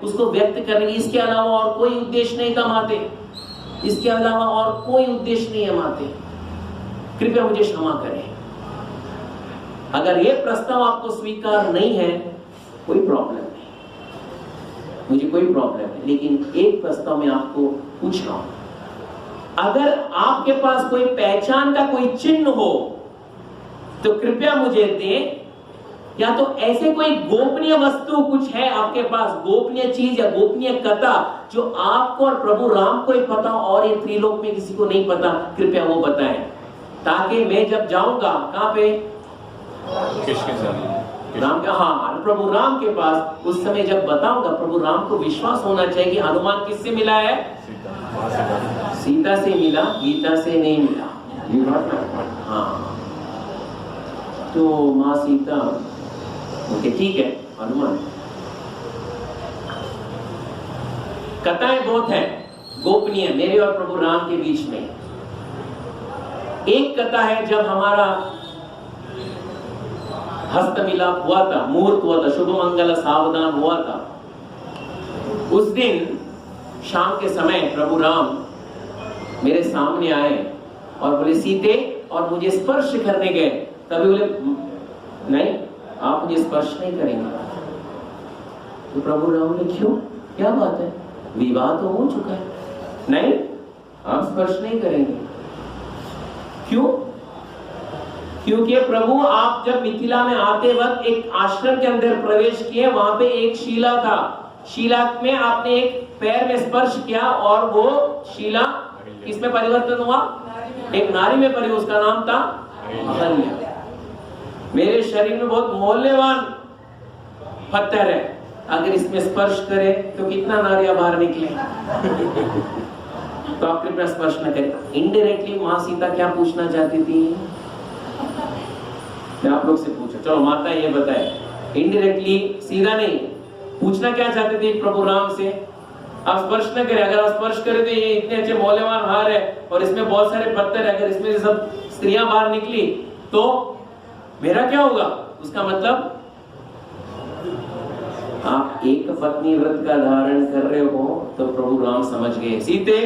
उसको व्यक्त करने की, इसके अलावा और कोई उद्देश्य नहीं था माते, इसके अलावा और कोई उद्देश्य नहीं है माते। कृपया मुझे क्षमा करें। अगर ये प्रस्ताव आपको स्वीकार नहीं है, कोई प्रॉब्लम नहीं, मुझे कोई प्रॉब्लम नहीं, लेकिन एक प्रस्ताव मैं आपको पूछ रहा हूं, अगर आपके पास कोई पहचान का कोई चिन्ह हो तो कृपया मुझे दें, या तो ऐसे कोई गोपनीय वस्तु कुछ है आपके पास, गोपनीय चीज या गोपनीय कथा जो आपको और प्रभु राम को ही पता और ये त्रिलोक में किसी को नहीं पता, कृपया वो बताएं, ताकि मैं जब जाऊंगा कहां पे, राम के, हाँ, प्रभु राम के पास, उस समय जब बताऊंगा प्रभु राम को विश्वास होना चाहिए कि हनुमान किससे मिला है, सीता से मिला, गीता से नहीं मिला। हाँ, तो माँ सीता, ओके ठीक है, हनुमान। कथाएं बहुत हैं गोपनीय मेरे और प्रभु राम के बीच में। एक कथा है जब हमारा हस्त मिलाप हुआ था, मुहूर्त हुआ था, शुभ मंगल सावधान हुआ था। उस दिन शाम के समय प्रभु राम मेरे सामने आए और बोले सीते, और मुझे स्पर्श करने गए। तभी बोले नहीं, आप मुझे स्पर्श नहीं करेंगे। तो प्रभु राम ने, क्यों, क्या बात है, विवाह तो हो चुका है, नहीं आप स्पर्श नहीं करेंगे। क्यों? क्योंकि प्रभु आप जब मिथिला में आते वक्त एक आश्रम के अंदर प्रवेश किए, वहां पे एक शिला था, शिला में आपने एक पैर में स्पर्श किया और वो शिला किसमें परिवर्तन हुआ, एक नारी में परिवर्तन, उसका नाम था अहल्या। मेरे शरीर में बहुत मूल्यवान पत्थर है, अगर इसमें स्पर्श करे तो कितना नारियां बाहर निकले। तो आप कृपया स्पर्श न करें। इनडायरेक्टली माँ सीता क्या पूछना चाहती थी, मैं आप लोग से पूछो, चलो माता ये बताए, इनडायरेक्टली, सीधा नहीं, पूछना क्या चाहते थे प्रभु राम से, आप स्पर्श न करें, अगर आप स्पर्श करें तो ये इतने अच्छे मौल्यवान हार है और इसमें बहुत सारे पत्थर है, अगर इसमें से सब स्त्रियां बाहर निकली तो मेरा क्या होगा। उसका मतलब आप एक पत्नी व्रत का धारण कर रहे हो, तो प्रभु राम समझ गए, सीते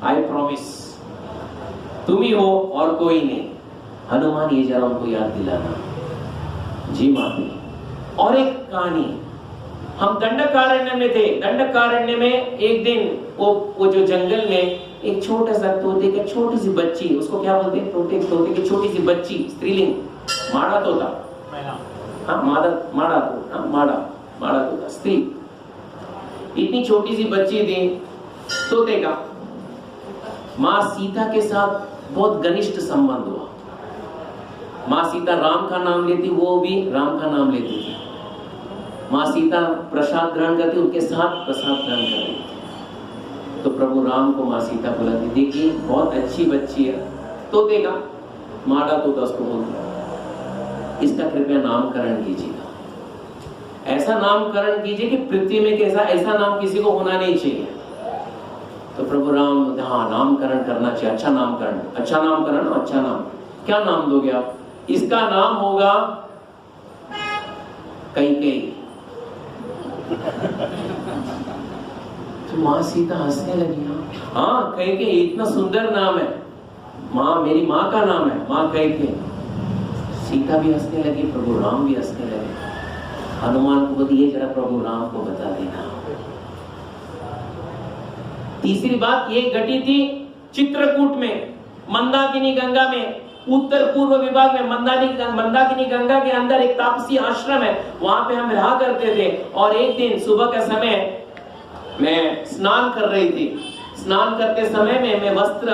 आई प्रॉमिस, तुम ही हो और कोई नहीं। हनुमान ये जरा उनको याद दिलाना। जी माते। और एक कहानी, हम दंडकारण्य में थे, दंडकारण्य में एक दिन वो जो जंगल में एक छोटा सा तोते का छोटी सी बच्ची, उसको क्या बोलते हैं, तोते की छोटी सी बच्ची, स्त्रीलिंग, माड़ा तोता, हाँ माड़ा तोता, स्त्री, इतनी छोटी सी बच्ची थी तोते का। माँ सीता के साथ बहुत घनिष्ठ संबंध हुआ। माँ सीता राम का नाम लेती, वो भी राम का नाम लेती थी। माँ सीता प्रसाद ग्रहण करती, उनके साथ प्रसाद ग्रहण कर रही थी। तो प्रभु राम को माँ सीता बुलाती, देखिए बहुत अच्छी बच्ची है, तोते का, माड़ा तोता उसको बोलती, इसका कृपया नामकरण कीजिएगा, ऐसा नामकरण कीजिए कि पृथ्वी में कैसा ऐसा नाम किसी को होना नहीं चाहिए। तो प्रभु राम, हाँ नामकरण करना चाहिए, अच्छा नामकरण, अच्छा नामकरण, अच्छा नाम, क्या नाम दोगे आप, इसका नाम होगा कैकेयी। तो माँ सीता हंसने लगी, हाँ कैकेयी इतना सुंदर नाम है, माँ मेरी माँ का नाम है, माँ कैकेयी। सीता भी हंसने लगी, प्रभु राम भी हंसने लगे। हनुमान को बोली, ये जरा प्रभु राम को बता देना। तीसरी बात ये घटी थी चित्रकूट में, मंदाकिनी गंगा में, उत्तर पूर्व विभाग में मंदाकिनी गंगा के अंदर एक तापसी आश्रम है, वहां पे हम रहा करते थे। और एक दिन सुबह का समय मैं स्नान कर रही थी, स्नान करते समय में मैं वस्त्र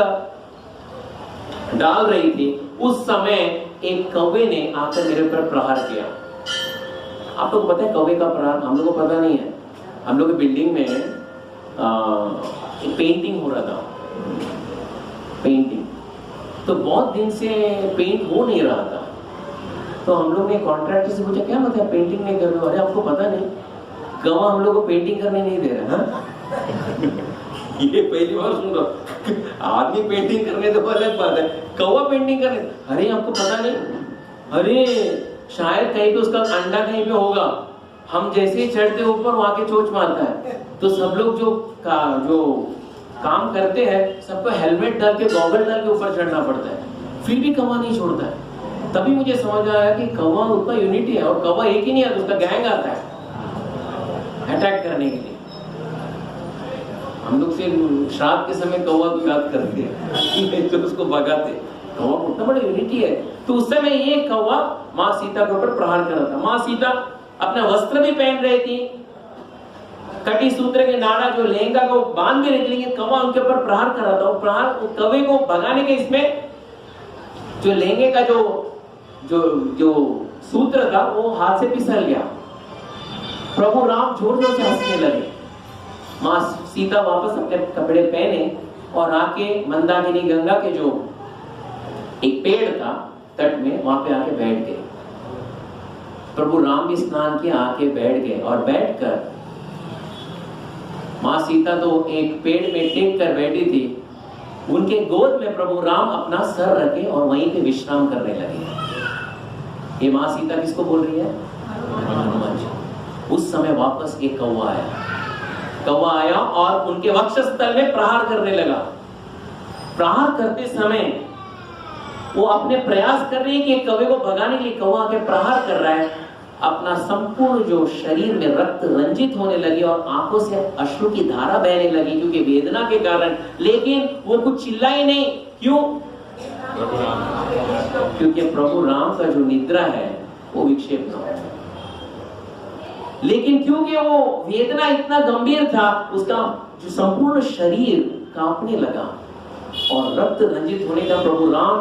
डाल रही थी, उस समय एक कौवे ने आकर मेरे ऊपर प्रहार किया। आप लोग को पता है कौवे का प्रहार, हम लोग को पता नहीं है। हम लोग बिल्डिंग में एक पेंटिंग हो रहा था, पेंटिंग, तो बहुत दिन से पेंट हो नहीं रहा था। तो हम लोग ने कॉन्ट्रैक्टर से पूछा, क्या मतलब पेंटिंग नहीं कर रहे हो? अरे आपको पता नहीं, कौवा हम लोग को पेंटिंग करने नहीं दे रहा है। ये पहली बार सुन रहा, आदमी पेंटिंग करने तो अलग बात है, कौवा पेंटिंग करने, अरे आपको पता नहीं, अरे शायद कहीं पे उसका अंडा कहीं पे होगा, हम जैसे ही चढ़ते ऊपर वहां के चोंच मारता है। तो सब लोग जो काम करते हैं सबको हेलमेट डाल के गॉगल डाल के ऊपर चढ़ना पड़ता है, फिर भी कौवा नहीं छोड़ता है। तभी मुझे समझ आया कि कौवा उतना यूनिटी है, और कौवा एक ही नहीं आता, उसका गैंग आता है अटैक करने के लिए। हम लोग सिर्फ श्राद्ध के समय कौवा को याद करते हैं तो उसको भगाते। कौवा उतना बड़ा यूनिटी है। तो उस समय ये कौवा माँ सीता के ऊपर प्रहार कर रहा था। माँ सीता अपना वस्त्र भी पहन रही थी, कटी सूत्र के नाड़ा जो लहंगा को बांध भी रही थी, लेकिन कौवा उनके ऊपर प्रहार कर रहा था। वो प्रहार कौवे को भगाने के इसमें जो लहंगे का जो जो जो सूत्र था वो हाथ से फिसल गया। प्रभु राम जोर जोर से हंसने लगे। माँ सीता वापस अपने कपड़े पहने और आके मंदाकिनी गंगा के जो एक पेड़ था तट में, वहां पे आके बैठ गए। प्रभु राम भी स्नान किया, आके बैठ गए और बैठकर माँ सीता तो एक पेड़ में टेक कर बैठी थी, उनके गोद में प्रभु राम अपना सर रखे और वहीं पे विश्राम करने लगे। ये माँ सीता किसको बोल रही है? हनुमान जी। उस समय वापस एक कौवा आया। कौवा आया और उनके वक्षस्थल में प्रहार करने लगा। प्रहार करते समय वो अपने प्रयास कर रही है कि कौवे को भगाने के लिए कौवा आके प्रहार कर रहा है। अपना संपूर्ण जो शरीर में रक्त रंजित होने लगी और आंखों से अश्रु की धारा बहने लगी क्योंकि वेदना के कारण, लेकिन वो कुछ चिल्लाई नहीं। क्यों? क्योंकि प्रभु राम का जो निद्रा है वो विक्षेप न हो। लेकिन क्योंकि वो वेदना इतना गंभीर था, उसका जो संपूर्ण शरीर कांपने लगा और रक्त रंजित होने का प्रभु राम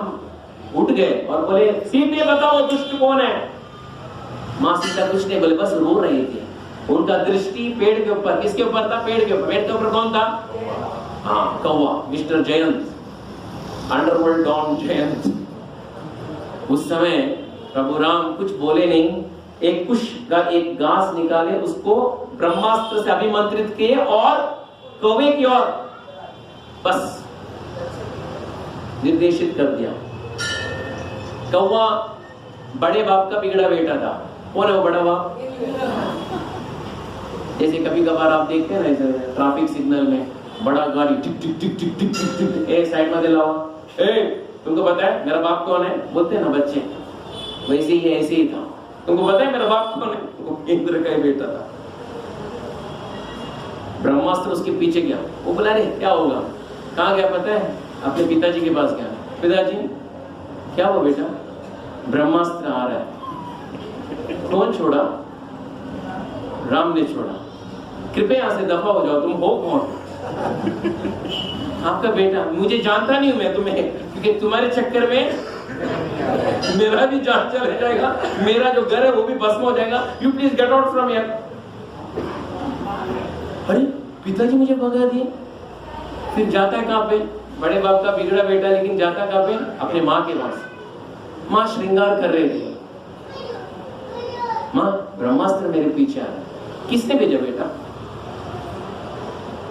उठ गए और बोले, सीते बताओ दुष्ट कौन है? माँ सीता कुछ नहीं बोले, बस रो रही थी। उनका दृष्टि पेड़ के ऊपर, किसके ऊपर था? पेड़ के ऊपर। पेड़ के ऊपर कौन था? हाँ, कौवा, mister Jayant, underworld don Jayant. उस समय प्रभु राम कुछ बोले नहीं। एक कुश का एक घास निकाले, उसको ब्रह्मास्त्र से अभिमंत्रित किए और कौवे की ओर बस निर्देशित कर दिया। कौवा बड़े बाप का बिगड़ा बेटा था। कौन है वो बड़ा बाप? जैसे कभी कभार आप देखते हैं ना ऐसे ट्रैफिक सिग्नल में बड़ा गाड़ी टिक टिक टिक टिक टिक टिक टिक, ए साइड में दिलाओ, ए तुमको पता है मेरा बाप कौन है? बोलते हैं ना बच्चे, वैसे ही ऐसे ही था। तुमको पता है मेरा बाप कौन है? वो इंद्र का ही बेटा था। ब्रह्मास्त्र उसके पीछे गया। वो बोला, अरे क्या होगा? कहाँ गया पता है? अपने पिताजी के पास गया। पिताजी क्या हुआ बेटा? ब्रह्मास्त्र आ रहा है। कौन छोड़ा? राम ने छोड़ा। कृपया यहाँ से दफा हो जाओ। तुम हो कौन? आपका बेटा। मुझे जानता नहीं हूं मैं तुम्हें, क्योंकि तुम्हारे चक्कर में मेरा भी जान चला जाएगा, मेरा जो घर है वो भी भस्म हो जाएगा। You please get out from here. अरे पिताजी मुझे भगा दिए। फिर जाता है कहां पे? बड़े बाप का बिगड़ा बेटा, लेकिन जाता कहां पे? अपने माँ के पास। माँ श्रृंगार कर रही थी। माँ ब्रह्मास्त्र मेरे पीछे आ रहा है। किसने भेजा बेटा?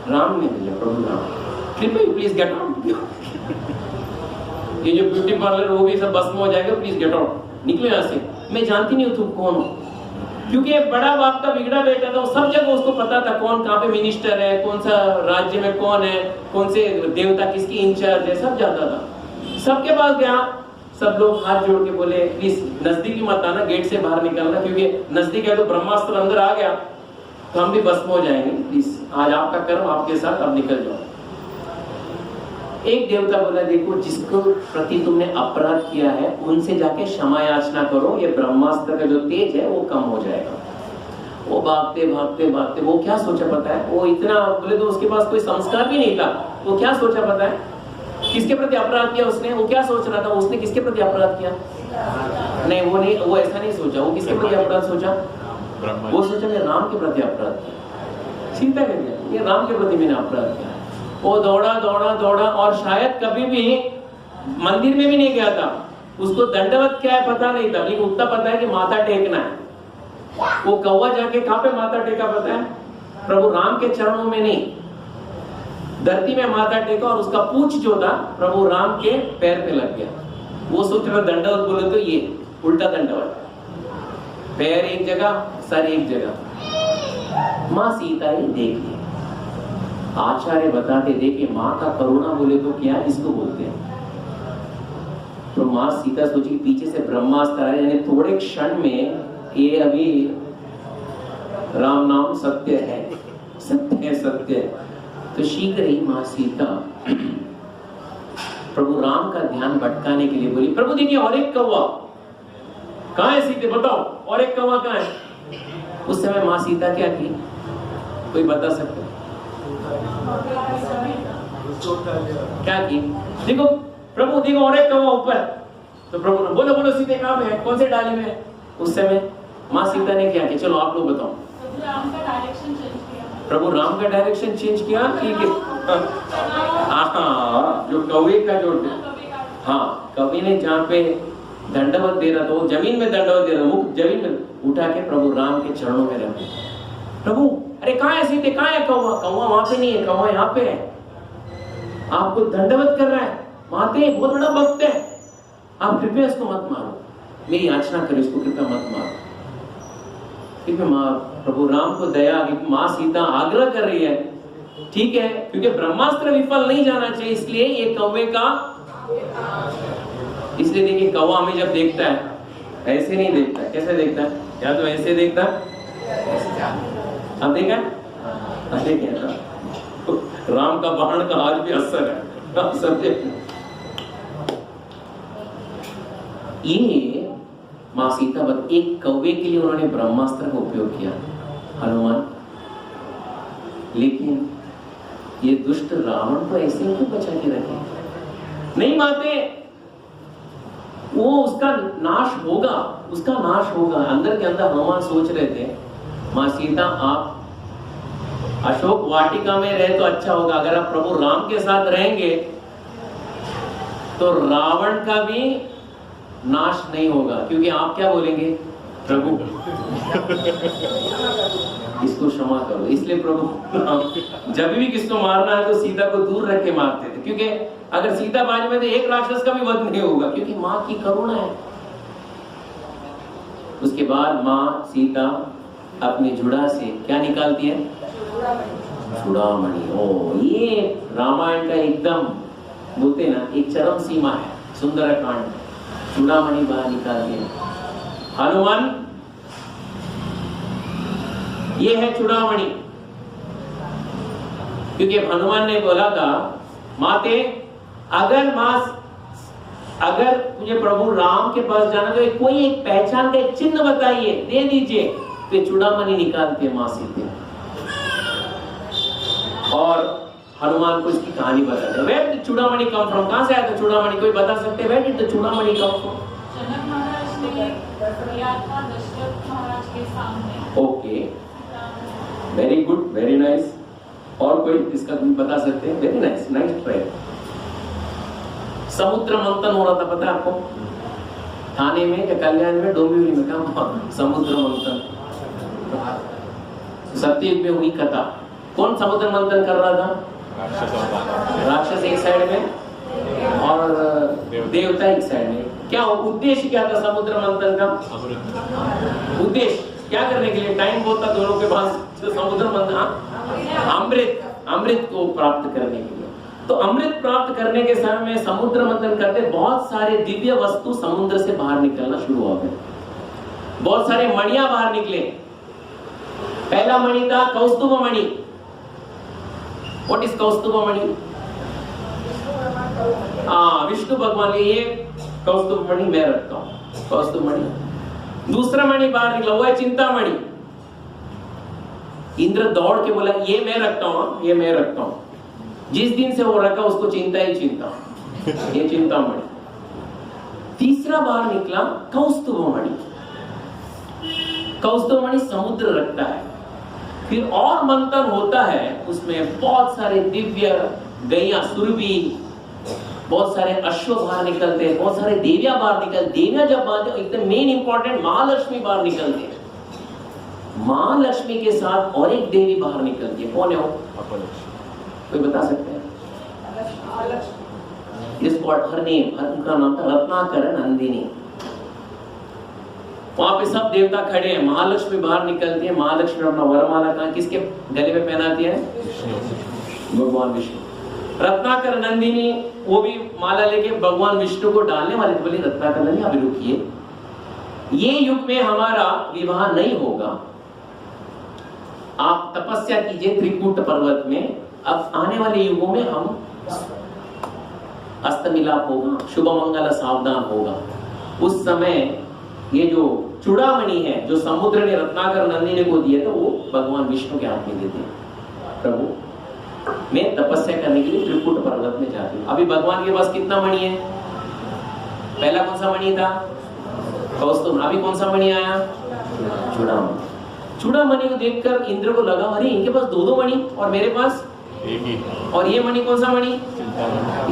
राम ने भेजा, प्रभु राम। कृपया प्लीज गेट आउट। ये जो ब्यूटी पार्लर वो भी सब भस्म हो जाएगा, प्लीज गेट आउट। निकलो यहाँ से। मैं जानती नहीं हूँ तुम कौन हो। क्योंकि बड़ा बाप का बिगड़ा बेटा था, सब जगह उसको पता था कौन कहाँ पे मिनिस्टर है, कौन सा राज्य में कौन है, कौन से देवता किसकी इंचार्ज है, सब जानता था। सबके पास गया। सब लोग हाथ जोड़ के बोले, प्लीज नजदीक मत आना, गेट से बाहर निकलना, क्योंकि नजदीक है तो ब्रह्मास्त्र अंदर आ गया तो हम भी भस्म हो जाएंगे। प्लीज आज आपका कर्म आपके साथ, अब निकल जाओ। एक देवता बोला, देखो जिसको प्रति तुमने अपराध किया है उनसे जाके क्षमा याचना करो, ये ब्रह्मास्त्र का जो तेज है वो कम हो जाएगा। वो भागते भागते भागते, वो क्या सोचा पता है? वो इतना बोले तो उसके पास कोई संस्कार भी नहीं था। वो क्या सोचा पता है? किसके प्रति अपराध किया उसने? वो क्या सोच रहा था? उसने किसके प्रति अपराध किया? नहीं, वो ऐसा नहीं सोचा। वो किसके प्रति अपराध सोचा? वो सोचा मैं राम के प्रति अपराध किया। सीता कह दिया, ये राम के प्रति मैंने अपराध किया। वो दौड़ा दौड़ा दौड़ा और शायद कभी भी मंदिर में भी नहीं गया था। उसको दंडवत क्या है पता नहीं था, लेकिन उतना पता है कि माथा टेकना है। वो कौवा जाके कहां पे माथा टेका पता है? प्रभु राम के चरणों में नहीं, धरती में माथा टेका और उसका पूंछ जो था प्रभु राम के पैर पे लग गया। वो सोच रहा दंडवत बोले तो ये उल्टा दंडवत, पैर एक जगह सर एक जगह। माँ सीता ही देख ली। आचार्य बताते देखिए माँ का करुणा बोले तो क्या इसको बोलते हैं। तो माँ सीता सोची पीछे से ब्रह्मास्त्र आया, यानी थोड़े क्षण में ये अभी राम नाम सत्य है, सत्य है, सत्य है। तो शीघ्र ही माँ सीता प्रभु राम का ध्यान भटकाने के लिए बोली, प्रभु देखिए और एक कौवा कहाँ है सीते, बताओ और एक कौवा कहाँ है। उस समय माँ सीता क्या की, कोई बता सकते क्या की? देखो प्रभु देखो और एक कौवा ऊपर। तो प्रभु ने बोलो बोलो सीते कहाँ पे है, कौन से डाली में है? उस समय माँ सीता ने क्या किया, चलो आप लोग बताओ। प्रभु राम का डायरेक्शन चेंज किया। ठीक है, हाँ जो कौवे का जो, हाँ कवि ने जहाँ पे दंडवत दे रहा था वो जमीन में दंडवत दे रहा था, मुख जमीन में उठा के प्रभु राम के चरणों में रखे। प्रभु अरे कहाँ है सीते, कहाँ है कौवा? कौवा वहां पे नहीं है, कौवा यहाँ पे है, आपको दंडवत कर रहा है। माते बहुत बड़ा भक्त है, आप कृपया इसको मत मारो, मेरी याचना करो, इसको कृपया मत मारो। माँ प्रभु राम को दया, माँ सीता आग्रह कर रही है, ठीक है, क्योंकि ब्रह्मास्त्र विफल नहीं जाना चाहिए, इसलिए ये कौवे का, इसलिए देखिए कौवा हमें जब देखता है ऐसे नहीं देखता है, कैसे देखता है? या तो ऐसे देखता है, अब देखा तो राम का बाण का आज भी असर है, असर। ये माँ सीता बत एक कौवे के लिए उन्होंने ब्रह्मास्त्र का उपयोग किया, हनुमान। लेकिन ये दुष्ट रावण को ऐसे ही क्यों बचा के रखे? नहीं माते, वो उसका नाश होगा, उसका नाश होगा। अंदर के अंदर हनुमान सोच रहे थे, माँ सीता आप अशोक वाटिका में रहे तो अच्छा होगा, अगर आप प्रभु राम के साथ रहेंगे तो रावण का भी नाश नहीं होगा, क्योंकि आप क्या बोलेंगे, प्रभु इसको क्षमा करो। इसलिए प्रभु जब भी किसको मारना है तो सीता को दूर रख के मारते थे, क्योंकि अगर सीता बाजू में तो एक राक्षस का भी वध नहीं होगा, क्योंकि माँ की करुणा है। उसके बाद माँ सीता अपनी जुड़ा से क्या निकालती है, चूड़ामणि। ओ ये रामायण का एकदम बोलते ना एक चरम सीमा है, सुंदरकांड, चूड़ामणि बाहर निकालती है। हनुमान ये है चूड़ामणि, क्योंकि हनुमान ने बोला था माते अगर मुझे प्रभु राम के पास जाना तो कोई एक पहचान का एक चिन्ह बताइए, दे दीजिए। तो चूड़ामणि निकालते मां सीता और हनुमान को इसकी कहानी बताते हैं। Where did Chudamani come from? कहां से आया था चूड़ामणि, कोई बता सकते हैं? Where did the Chudamani come from? जनक महाराज ने दिया था दशरथ महाराज के सामने। Okay, very good, very nice. और कोई इसका तुम बता सकते हैं? Very nice, nice try. समुद्र मंथन हो रहा था, पता है आपको? थाने में या कल्याण में, डोंबिवली में, कहा समुद्र मंथन, सत्ययुग में हुई कथा। कौन समुद्र मंथन कर रहा था? राक्षस एक साइड में और देवता एक साइड में। क्या उद्देश्य क्या था समुद्र मंथन का? उद्देश्य क्या करने के लिए? टाइम बहुत था दोनों के पास, तो समुद्र मंथन अमृत को प्राप्त करने के लिए। तो अमृत प्राप्त करने के समय में समुद्र मंथन करते बहुत सारे दिव्य वस्तु समुद्र से बाहर निकलना शुरू हो गए, बहुत सारे मणियां बाहर निकले। पहला मणि था कौस्तुभ मणि। व्हाट इज कौस्तुभ मणि? विष्णु भगवान के ये कौस्तुभ मणि मैं रखता हूं, कौस्तुभ मणि। दूसरा मणि बाहर निकला, वो है चिंतामणि। इंद्र दौड़ के बोला ये मैं रखता हूं, ये मैं रखता हूं। जिस दिन से वो रखा उसको चिंता ही चिंता, ये चिंतामणि। तीसरा बाहर निकला कौस्तुभ मणि। कौस्तुभ मणि समुद्र रखता है। फिर और मंथन होता है, उसमें बहुत सारे दिव्य गैया, सुरभि, बहुत सारे अश्व बाहर निकलते हैं, बहुत सारे देवियां बाहर निकलते। देवियां जब बाहर, एकदम मेन इंपॉर्टेंट महालक्ष्मी बाहर निकलते हैं। महालक्ष्मी के साथ और एक देवी बाहर निकलती है, कौन है वो? कोई बता सकते हैं? उनका नाम था रत्नाकर नंदिनी। वहां पे सब देवता खड़े हैं, महालक्ष्मी बाहर निकलती है, महालक्ष्मी अपना वरमाला कहाँ किसके गले में पहनाती है? भगवान विष्णु। रत्नाकर नंदिनी वो भी माला लेके भगवान विष्णु को डालने वाले थे, बोले रत्नाकर नंदिनी अभी रुकिए, ये युग में हमारा विवाह नहीं होगा, आप तपस्या कीजिए त्रिकूट पर्वत में, अब आने वाले युगों में हम अस्तमिलाप होगा, शुभ मंगल सावधान होगा। उस समय ये जो चूड़ामणि है जो समुद्र ने रत्नाकर नंदिनी को दिया था, वो भगवान विष्णु के हाथ में देते हैं। प्रभु मैं तपस्या करने के लिए त्रिकूट पर्वत में जाती हूँ। अभी भगवान के पास कितना मणि है? पहला कौन सा मणि था? कौस्तुभ। अभी कौन सा मणि आया? चूड़ामणि। चूड़ामणि को देखकर इंद्र को लगा अरे इनके पास दो दो मणि और मेरे पास एक ही, और ये मणि कौन सा मणि?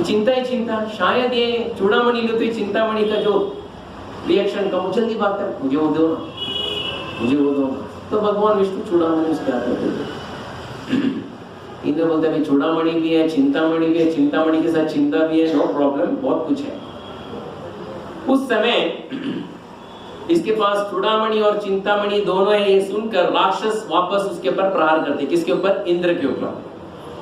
चिंता ही चिंता, शायद ये चूड़ामणि लो तो चिंतामणि का जो रिएक्शन का जल्दी बात कर, मुझे वो दो ना, मुझे वो दो। तो भगवान विष्णु चूड़ामणि उसके हाथ में देते। इंद्र बोलते हैं चूड़ामणि भी है, चिंतामणि भी है, चिंतामणि के साथ चिंता भी है, नो प्रॉब्लम, बहुत कुछ है। उस समय इसके पास चूड़ामणि और चिंतामणि दोनों है, ये सुनकर राक्षस वापस उसके ऊपर प्रहार करते। किसके ऊपर? इंद्र के ऊपर।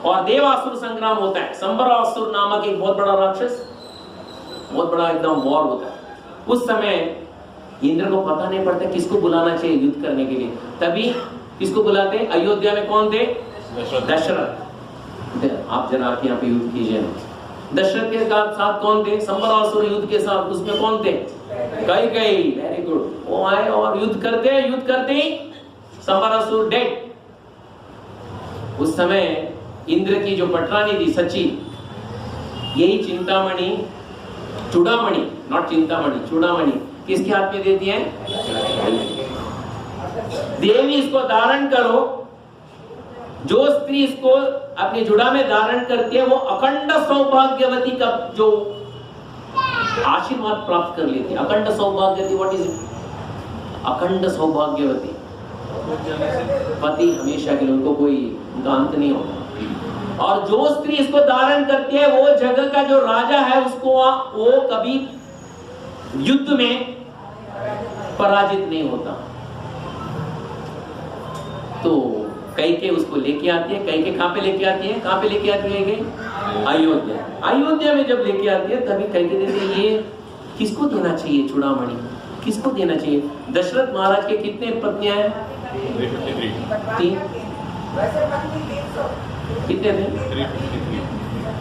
और देवासुर संग्राम होता है। संबरासुर नामक एक बहुत बड़ा राक्षस, बहुत बड़ा एकदम वॉर होता है। उस समय इंद्र को पता नहीं पड़ता किसको बुलाना चाहिए युद्ध करने के लिए। तभी किसको बुलाते? अयोध्या में कौन थे? दशरथ। आप जरा यहाँ पे युद्ध कीजिए। दशरथ के साथ कौन थे? संबरासुर युद्ध के साथ उसमें कौन थे? कैकेयी। Very good. वो आए और युद्ध करते ही संबरासुर डेड। उस समय इंद्र की जो पटरानी थी सची, यही चिंतामणि, चूड़ामणि, नॉट चिंतामणि, चूड़ामणि किसके हाथ में देती है? देवी इसको धारण करो। जो स्त्री इसको अपनी जुड़ा में धारण करती है वो अखंड सौभाग्यवती का जो आशीर्वाद प्राप्त कर लेती है। अखंड सौभाग्यवती, व्हाट इज इट? अखंड सौभाग्यवती, पति हमेशा के लिए, उनको कोई उनका अंत नहीं होता। और जो स्त्री इसको धारण करती है वो जगह का जो राजा है उसको वो कभी युद्ध में पराजित नहीं होता। तो कैके उसको लेके आती है। कैके कहां पे लेके आती है? कहां पे लेके आती है? अयोध्या। अयोध्या में जब लेके आती है तभी कैके देती है ये किसको देना चाहिए चूड़ामणि, किसको देना चाहिए? दशरथ महाराज के कितने पत्नियां हैं? 3। कितने थे?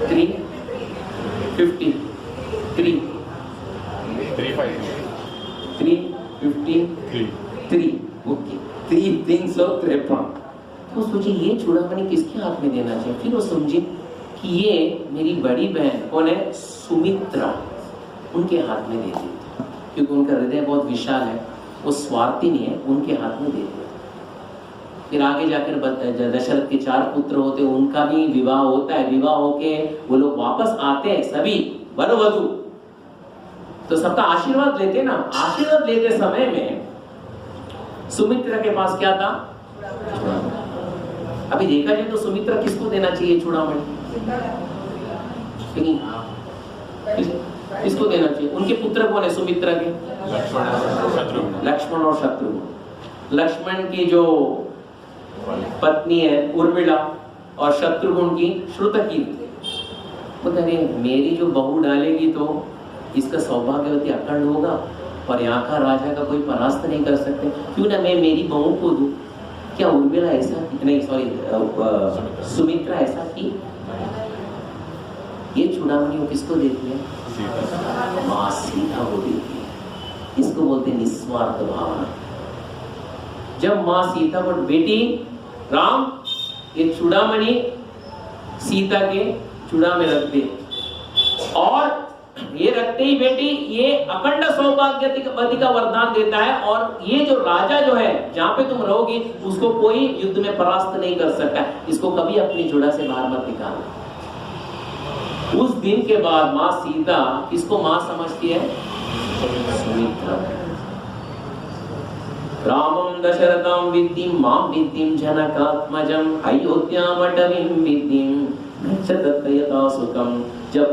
353। ओके, 353। तो सोचिए ये चूड़ामणि किसके हाथ में देना चाहिए? फिर वो समझे कि ये मेरी बड़ी बहन कौन है? सुमित्रा, उनके हाथ में दे दी, क्योंकि उनका हृदय बहुत विशाल है, वो स्वार्थी नहीं है, उनके हाथ में दे दिया। फिर आगे जाकर दशरथ के 4 पुत्र होते, उनका भी विवाह होता है। विवाह होके वो लोग वापस आते हैं, सभी वर वधू, तो सबका आशीर्वाद लेते ना। आशीर्वाद लेते समय में सुमित्रा के पास क्या था? अभी देखा जाए तो सुमित्रा किसको देना चाहिए चूड़ामणि? किसको देना चाहिए? उनके पुत्र कौन है सुमित्रा के? लक्ष्मण और शत्रुघ्न। लक्ष्मण की जो पत्नी है उर्मिला और शत्रुघ्न की श्रुतकीर्ति। बोलते अरे मेरी जो बहू डालेगी तो इसका सौभाग्यवती अखंड होगा और यहाँ का राजा का कोई परास्त नहीं कर सकते, क्यों ना मैं मेरी बहू को दूं। क्या उर्मिला ऐसा नहीं, सॉरी सुमित्रा ऐसा की? ये चूड़ामणि वो किसको देती है? मां सीता को देती है। इसको बोलते निस्वार्थ भावना। जब मां सीता को, बेटी राम ये चूड़ामणि सीता के चूड़ा में रख दे, और ये रखते ही बेटी ये अखंड सौभाग्यवती का वरदान देता है, और ये जो राजा जो है जहां पे तुम रहोगी उसको कोई युद्ध में परास्त नहीं कर सकता। इसको कभी अपनी जुड़ा से बाहर मत निकालना। उस दिन के बाद मां सीता किसको मां समझती है? सुमित्रा। रामं दशरथं विद्धिं मां विद्धिं जनकात्मजं अयोध्यामटवीं विद्धिं गच्छत यथा सुखं। जब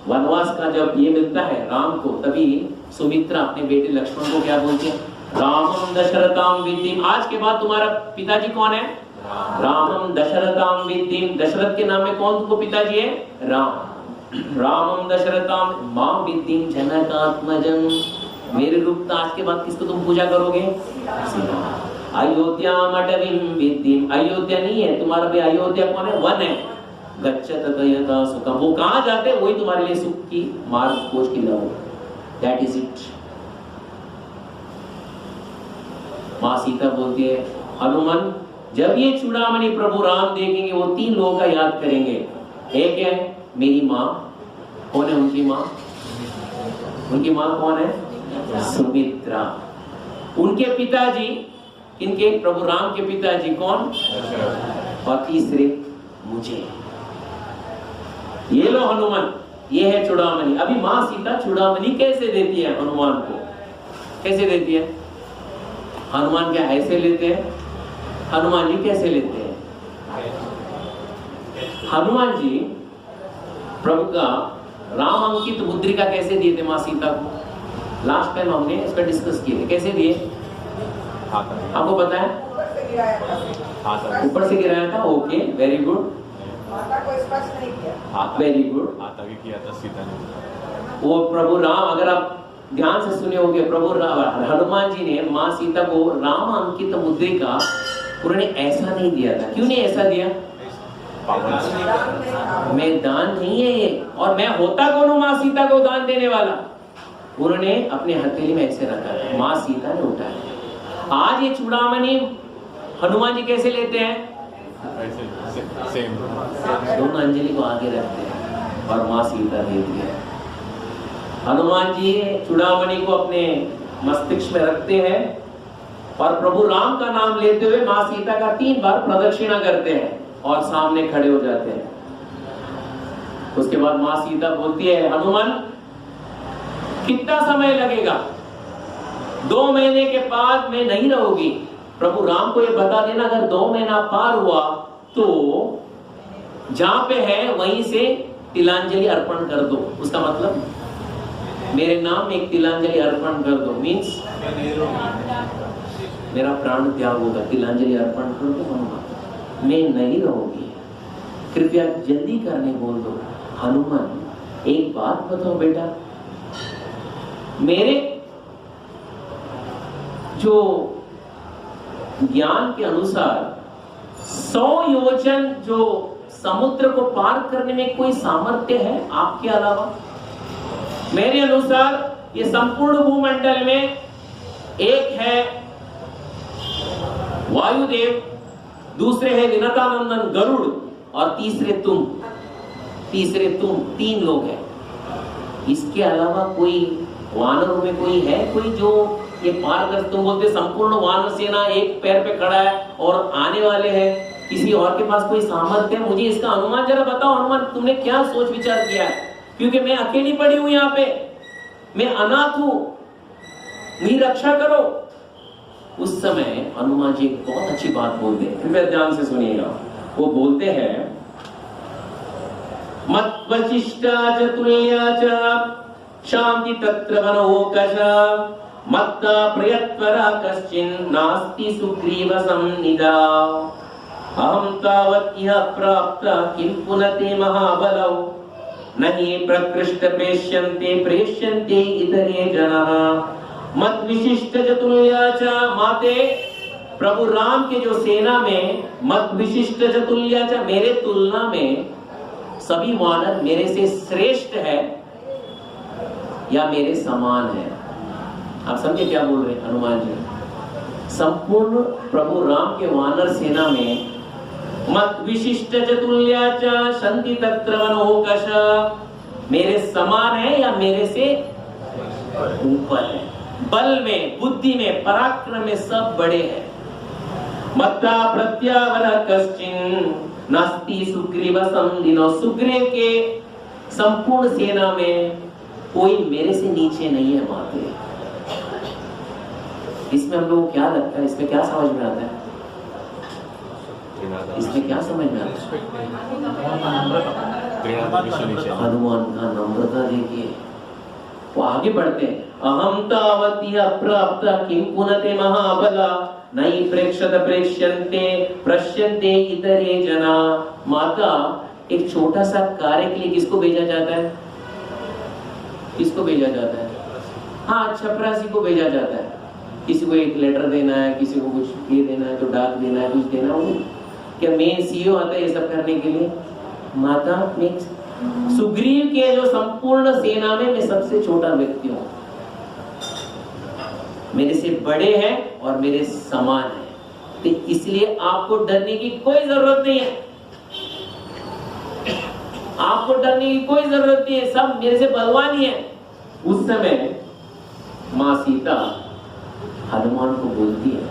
वनवास का जब ये मिलता है राम को, तभी सुमित्रा अपने बेटे लक्ष्मण को क्या बोलती है? रामम दशरथाम विद्धिम। आज के बाद तुम्हारा पिताजी कौन है? रामम दशरथाम विद्धिम। दशरथ के नाम में कौन तुमको पिताजी है? राम। रामम दशरथाम मां विद्धिम जनकात्मजम। मेरे रूप आज के बाद किसको तुम पूजा करोगे? सीता। अयोध्या अटवीम विद्धिम। अयोध्या नहीं है तुम्हारा भी, अयोध्या कौन है? वन है। गच्छत तयथा सुखम। वो कहां जाते वही तुम्हारे लिए सुख की मार्ग खोज की लाओ। That is it. मां सीता बोलती है हनुमान जब ये चूड़ामणि प्रभु राम देखेंगे वो 3 लोगों का याद करेंगे। एक है मेरी माँ। कौन है उनकी माँ? उनकी माँ कौन है? सुमित्रा। उनके पिताजी, इनके प्रभु राम के पिताजी कौन? और तीसरे मुझे। ये लो हनुमान, ये है चूड़ामणि। अभी माँ सीता चूड़ामणि कैसे देती है हनुमान को? कैसे देती है? हनुमान क्या ऐसे लेते हैं? हनुमान जी कैसे लेते हैं? हनुमान जी प्रभु का राम अंकित मुद्रिका कैसे दिए थे माँ सीता को? लास्ट टाइम हमने इसका डिस्कस किए थे। कैसे दिए आपको पता है? ऊपर से गिराया था। Okay, very good, very good. किया था सीता ने। वो प्रभु राम, अगर आप ध्यान से सुने होंगे, प्रभु हनुमान जी ने माँ सीता को राम अंकित मुद्रिका उन्होंने ऐसा नहीं दिया था। क्यों नहीं ऐसा दिया? मैं दान नहीं है ये, और मैं होता कौन हूं माँ सीता को दान देने वाला? उन्होंने अपने हथेली में ऐसे रखा था, माँ सीता ने उठाया। आज ये चूड़ामणि हनुमान जी कैसे लेते हैं? सेम। दोनों अंजलि को आगे रखते हैं और माँ सीता देती है। हनुमान जी चूड़ामणि को अपने मस्तिष्क में रखते हैं और प्रभु राम का नाम लेते हुए माँ सीता का 3 बार प्रदक्षिणा करते हैं और सामने खड़े हो जाते हैं। उसके बाद माँ सीता बोलती है हनुमान कितना समय लगेगा? 2 महीने के बाद मैं नहीं रहूंगी। प्रभु राम को ये बता देना अगर 2 महीना पार हुआ तो जहां पे है वहीं से तिलांजलि अर्पण कर दो। उसका मतलब मेरे नाम में एक तिलांजलि अर्पण कर दो, मीन्स मेरा प्राण त्याग होगा। तिलांजलि अर्पण कर दो हनुमान, मैं नहीं रहूंगी, कृपया जल्दी करने बोल दो। हनुमान एक बात बताओ बेटा, मेरे जो ज्ञान के अनुसार 100 योजन जो समुद्र को पार करने में कोई सामर्थ्य है आपके अलावा? मेरे अनुसार ये संपूर्ण भूमंडल में एक है वायुदेव, दूसरे है विनतानंदन गरुड़ और तीसरे तुम 3 लोग हैं। इसके अलावा कोई वानरों में कोई है कोई जो ये पार कर? तुम बोलते संपूर्ण वानर सेना एक पैर पे खड़ा है और आने वाले हैं, किसी और के पास कोई सामर्थ्य है? मुझे इसका अनुमान जरा बताओ। हनुमान तुमने क्या सोच विचार किया है? क्योंकि मैं अकेली पड़ी हूं यहाँ पे, मैं अनाथ हूं, मेरी रक्षा करो। उस समय हनुमान जी एक बहुत अच्छी बात बोलते हैं, कृपया ध्यान से सुनिएगा। वो बोलते हैं मत वशिष्ठा च तुल्या च शांति तत्र वनोकश मत्ता प्रयत्वरा कश्चिन् नास्ति सुग्रीव संनिधा अहं तावत् इह प्राप्ता किं पुनते महाबलौ नहि प्रकृष्ट प्रेष्यन्ते इतरे जनाः मत विशिष्ट चतुल्या च। माते प्रभु राम के जो सेना में मत विशिष्ट चतुल्या च, मेरे तुलना में सभी वानर मेरे से श्रेष्ठ है या मेरे समान है? आप समझे क्या बोल रहे हैं हनुमान जी? संपूर्ण प्रभु राम के वानर सेना में मत विशिष्ट चतुल्या च शंति तत्र वनोकश, मेरे समान है या मेरे से ऊपर है? बल में, बुद्धि में, पराक्रम में सब बड़े हैं। मत्ता प्रत्यावर कश्चिन् नास्ति सुग्रीव संदिनो, सुग्रीव के संपूर्ण सेना में कोई मेरे से नीचे नहीं है। माते इसमें हम लोगों को क्या लगता है? इसमें क्या समझ में आता है? इसमें क्या समझ में आता है? हनुमान का नम्रता देखिए। वो आगे बढ़ते हैं, अहम तावती अप्राप्त किं पुनते महाबला नई प्रेक्षत प्रेक्ष्यन्ते पश्यन्ते इतरे जना। माता, एक छोटा सा कार्य के लिए किसको भेजा जाता है? किसको भेजा जाता है? हाँ, चपरासी को भेजा जाता है। किसी को एक लेटर देना है, किसी को कुछ ये देना है, तो डाक देना है, कुछ देना है। क्या मेन सीईओ आता है ये सब करने के लिए? माता, मैं सुग्रीव के जो संपूर्ण सेना में मैं सबसे छोटा व्यक्ति हूँ। मेरे से बड़े हैं और मेरे समान हैं, तो इसलिए आपको डरने की कोई जरूरत नहीं है। आपको डरने की कोई जरूरत नहीं है, सब मेरे से बलवान ही है। उस समय माँ सीता हनुमान को बोलती है,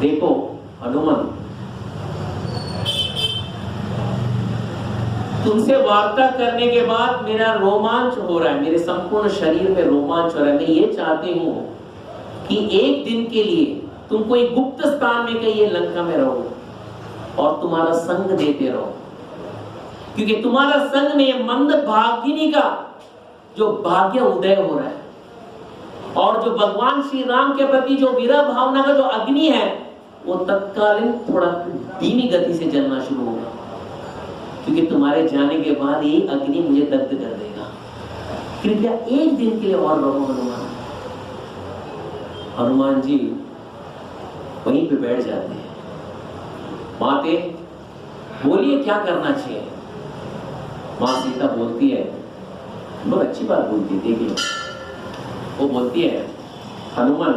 देखो हनुमान, तुमसे वार्ता करने के बाद मेरा रोमांच हो रहा है, मेरे संपूर्ण शरीर में रोमांच हो रहा है। मैं ये चाहती हूं कि एक दिन के लिए तुम कोई गुप्त स्थान में कहीं लंका में रहो और तुम्हारा संग देते रहो, क्योंकि तुम्हारा संग में मंद भागिनी का जो भाग्य उदय हो रहा है और जो भगवान श्री राम के प्रति जो विरह भावना का जो अग्नि है वो तत्कालीन थोड़ा धीमी गति से जलना शुरू होगा, क्योंकि तुम्हारे जाने के बाद ये अग्नि मुझे दग्ध कर देगा। कृपया एक दिन के लिए और रहो हनुमान। हनुमान जी वहीं पे बैठ जाते हैं। माते, बोलिए क्या करना चाहिए? माँ सीता बोलती है, बहुत अच्छी बात बोलती है, देखिए वो बोलती है, हनुमान,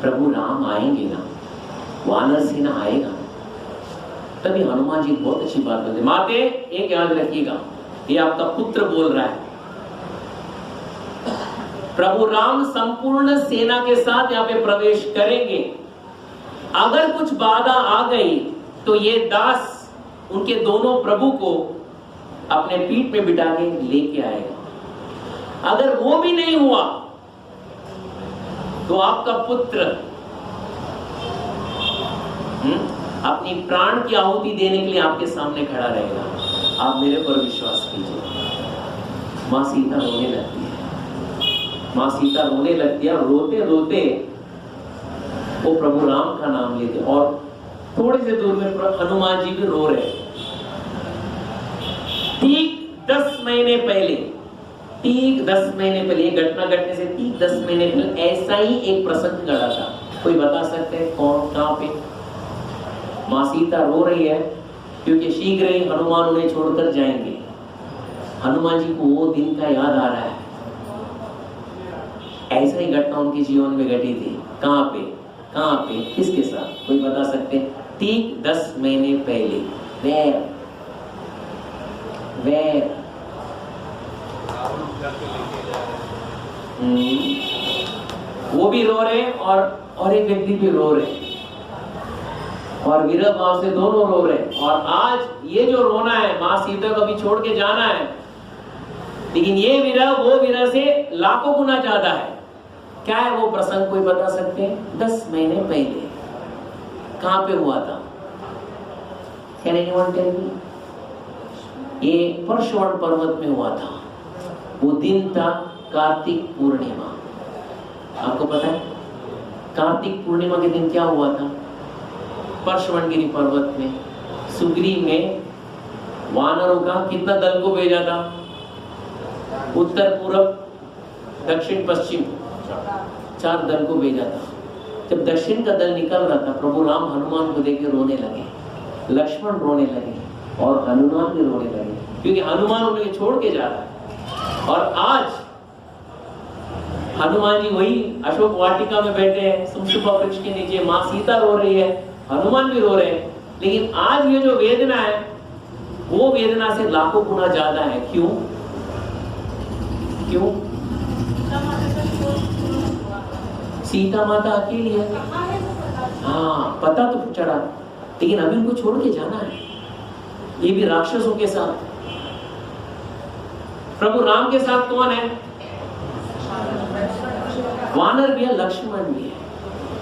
प्रभु राम आएंगे ना, वानर सेना आएगा। तभी हनुमान जी बहुत अच्छी बात बोलते हैं, माते एक याद रखिएगा, ये आपका पुत्र बोल रहा है, प्रभु राम संपूर्ण सेना के साथ यहाँ पे प्रवेश करेंगे। अगर कुछ बाधा आ गई तो ये दास उनके दोनों प्रभु को अपने पीठ पे बिठा के लेके आएगा। अगर वो भी नहीं हुआ तो आपका पुत्र अपनी प्राण की आहुति देने के लिए आपके सामने खड़ा रहेगा। आप मेरे पर विश्वास कीजिए। माँ सीता रोने लगती है। माँ सीता रोने लगती है और रोते रोते वो प्रभु राम का नाम लेते और थोड़ी से दूर में हनुमान जी भी रो रहे। ठीक 10 महीने पहले, ठीक 10 महीने पहले, ये घटना घटने से ठीक 10 महीने पहले ऐसा ही एक प्रसंग घटा था। कोई बता सकते हैं कौन, कहां पे? माँ सीता रो रही है क्योंकि शीघ्र ही हनुमान उन्हें छोड़कर जाएंगे। हनुमान जी को वो दिन का याद आ रहा है। ऐसा ही घटना उनके जीवन में घटी थी। कहां पे, कहां पे, किसके साथ? कोई बता सकते हैं? ठीक 10 महीने पहले। वे वो भी रो रहे और एक व्यक्ति भी रो रहे और विरह भाव से दोनों रो रहे। और आज ये जो रोना है, माँ सीता को अभी छोड़ के जाना है, लेकिन ये विरह वो विरह से लाखों गुना ज्यादा है। क्या है वो प्रसंग? कोई बता सकते हैं? 10 महीने पहले कहां पे हुआ था? Can anyone tell me? ये परशुराम पर्वत में हुआ था। वो दिन था कार्तिक पूर्णिमा। आपको पता है कार्तिक पूर्णिमा के दिन क्या हुआ था? परशुरामगिरी पर्वत में सुग्रीव ने वानरों का कितना दल को भेजा था? उत्तर, पूर्व, दक्षिण, पश्चिम, 4 दल को भेजा था। जब दक्षिण का दल निकल रहा था, प्रभु राम हनुमान को देख के रोने लगे, लक्ष्मण रोने लगे और हनुमान भी रोने लगे, क्योंकि हनुमान उन्हें छोड़ के जा रहा है। और आज हनुमान जी वही अशोक वाटिका में बैठे हैं, सुमशुपा वृक्ष के नीचे। माँ सीता रो रही है, हनुमान भी रो रहे हैं, लेकिन आज ये जो वेदना है वो वेदना से लाखों गुना ज्यादा है। क्यों? क्यों? सीता माता अकेली है। हाँ, पता तो चढ़ा, लेकिन अभी उनको छोड़ के जाना है, ये भी राक्षसों के साथ। प्रभु राम के साथ कौन है? वानर भी है, लक्ष्मण भी है,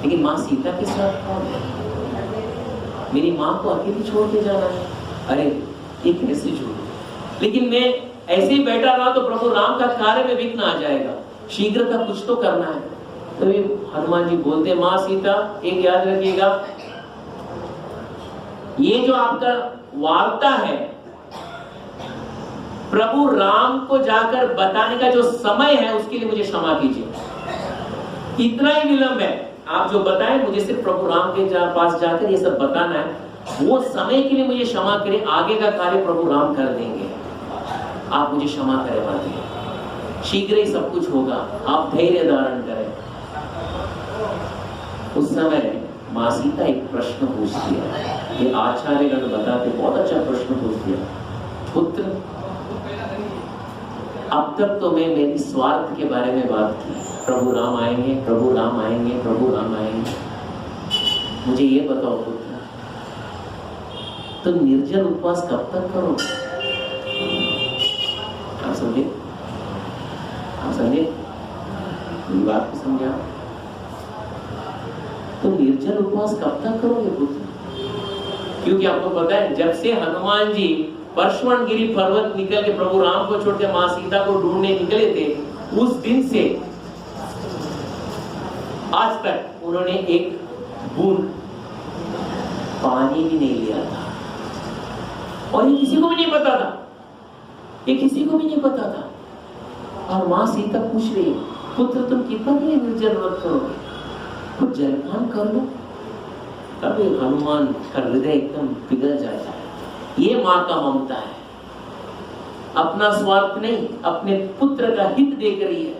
लेकिन माँ सीता के साथ कौन है? मेरी माँ को अकेली छोड़ के जाना है। अरे ये कैसे छोड़ू? लेकिन मैं ऐसे ही बैठा रहा तो प्रभु राम का कार्य में विघ्न आ जाएगा। शीघ्रता कुछ तो करना है। तभी हनुमान जी बोलते, माँ सीता एक याद रखिएगा, ये जो आपका वार्ता है प्रभु राम को जाकर बताने का जो समय है उसके लिए मुझे क्षमा कीजिए। इतना ही विलंब है, आप जो बताएं मुझे सिर्फ प्रभु राम के पास जाकर ये सब बताना है, वो समय के लिए मुझे क्षमा करें। आगे का कार्य प्रभु राम कर देंगे, आप मुझे क्षमा करें माता, शीघ्र ही सब कुछ होगा, आप धैर्य धारण करें। उस समय माँ सीता एक प्रश्न पूछती है, ये आचार्यगण बताते बहुत अच्छा प्रश्न पूछती है, पुत्र अब तक तो मैं मेरी स्वार्थ के बारे में बात की, प्रभु राम आएंगे, प्रभु राम आएंगे, प्रभु राम आएंगे, मुझे ये बताओ पुत्र, तो निर्जल उपवास कब तक करो? आप समझे? आप समझे बात को? समझे आप? तो निर्जल उपवास कब तक करोगे पुत्र? क्योंकि आपको पता है जब से हनुमान जी परशुराम गिरी पर्वत निकल के प्रभु राम को छोड़ के मां सीता को ढूंढने निकले थे, उस दिन से आज तक उन्होंने एक बूंद पानी भी नहीं लिया था। और ये किसी को भी नहीं पता था, ये किसी को भी नहीं पता था। और मां सीता पूछ रही, पुत्र तुम कितना दिन निर्जल व्रत करोगे? कुछ जलपान कर लो। तब हनुमान का हृदय एकदम पिघल जाता है। ये मां का ममता है, अपना स्वार्थ नहीं, अपने पुत्र का हित देख रही है।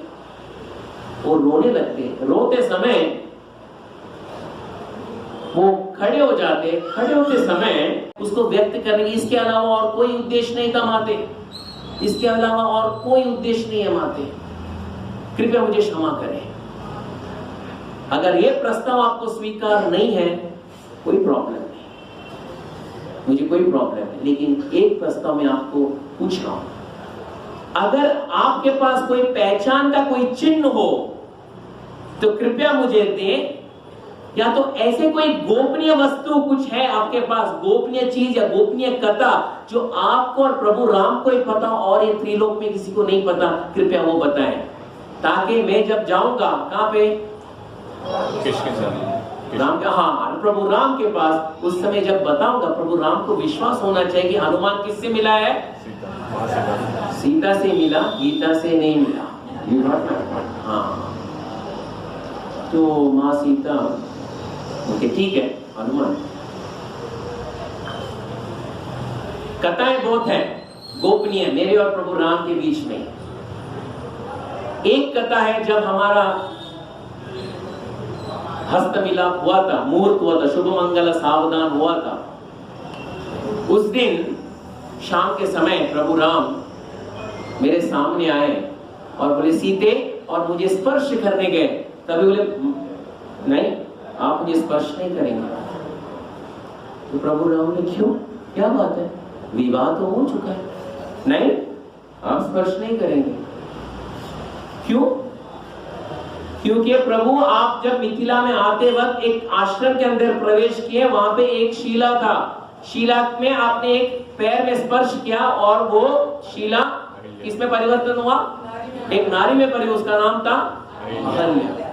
वो रोने लगते, रोते समय वो खड़े हो जाते, खड़े होते समय उसको व्यक्त करने की इसके अलावा और कोई उद्देश्य नहीं था माते, इसके अलावा और कोई उद्देश्य नहीं है माते, कृपया मुझे क्षमा करें। अगर ये प्रस्ताव आपको स्वीकार नहीं है कोई प्रॉब्लम नहीं, मुझे कोई प्रॉब्लम नहीं, लेकिन एक प्रस्ताव मैं आपको पूछ रहा हूं, अगर आपके पास कोई पहचान का कोई चिन्ह हो तो कृपया मुझे दें, या तो ऐसे कोई गोपनीय वस्तु कुछ है आपके पास, गोपनीय चीज या गोपनीय कथा जो आपको और प्रभु राम को ही पता और ये त्रिलोक में किसी को नहीं पता, कृपया वो बताएं, ताकि मैं जब जाऊंगा कहां पे राम के, हाँ प्रभु राम के पास, उस समय जब बताऊंगा प्रभु राम को विश्वास होना चाहिए कि हनुमान किससे मिला है? सीता से मिला, गीता से नहीं मिला। हाँ, तो माँ सीता ओके ठीक है हनुमान, कथाएं बहुत है गोपनीय मेरे और प्रभु राम के बीच में। एक कथा है जब हमारा हस्त मिलाप हुआ था, मुहूर्त हुआ था, शुभ मंगल सावधान हुआ था। उस दिन शाम के समय प्रभु राम मेरे सामने आए और बोले सीते, और मुझे स्पर्श करने गए। तभी बोले नहीं आप मुझे स्पर्श नहीं करेंगे। तो प्रभु राम ने क्यों, क्या बात है, विवाह तो हो चुका है, नहीं आप स्पर्श नहीं करेंगे। क्यों? क्योंकि प्रभु आप जब मिथिला में आते वक्त एक आश्रम के अंदर प्रवेश किए, वहां पे एक शिला था, शिला में आपने एक पैर में स्पर्श किया और वो शिला किसमें परिवर्तन हुआ? एक नारी में परिवर्तन, उसका नाम था अहल्या।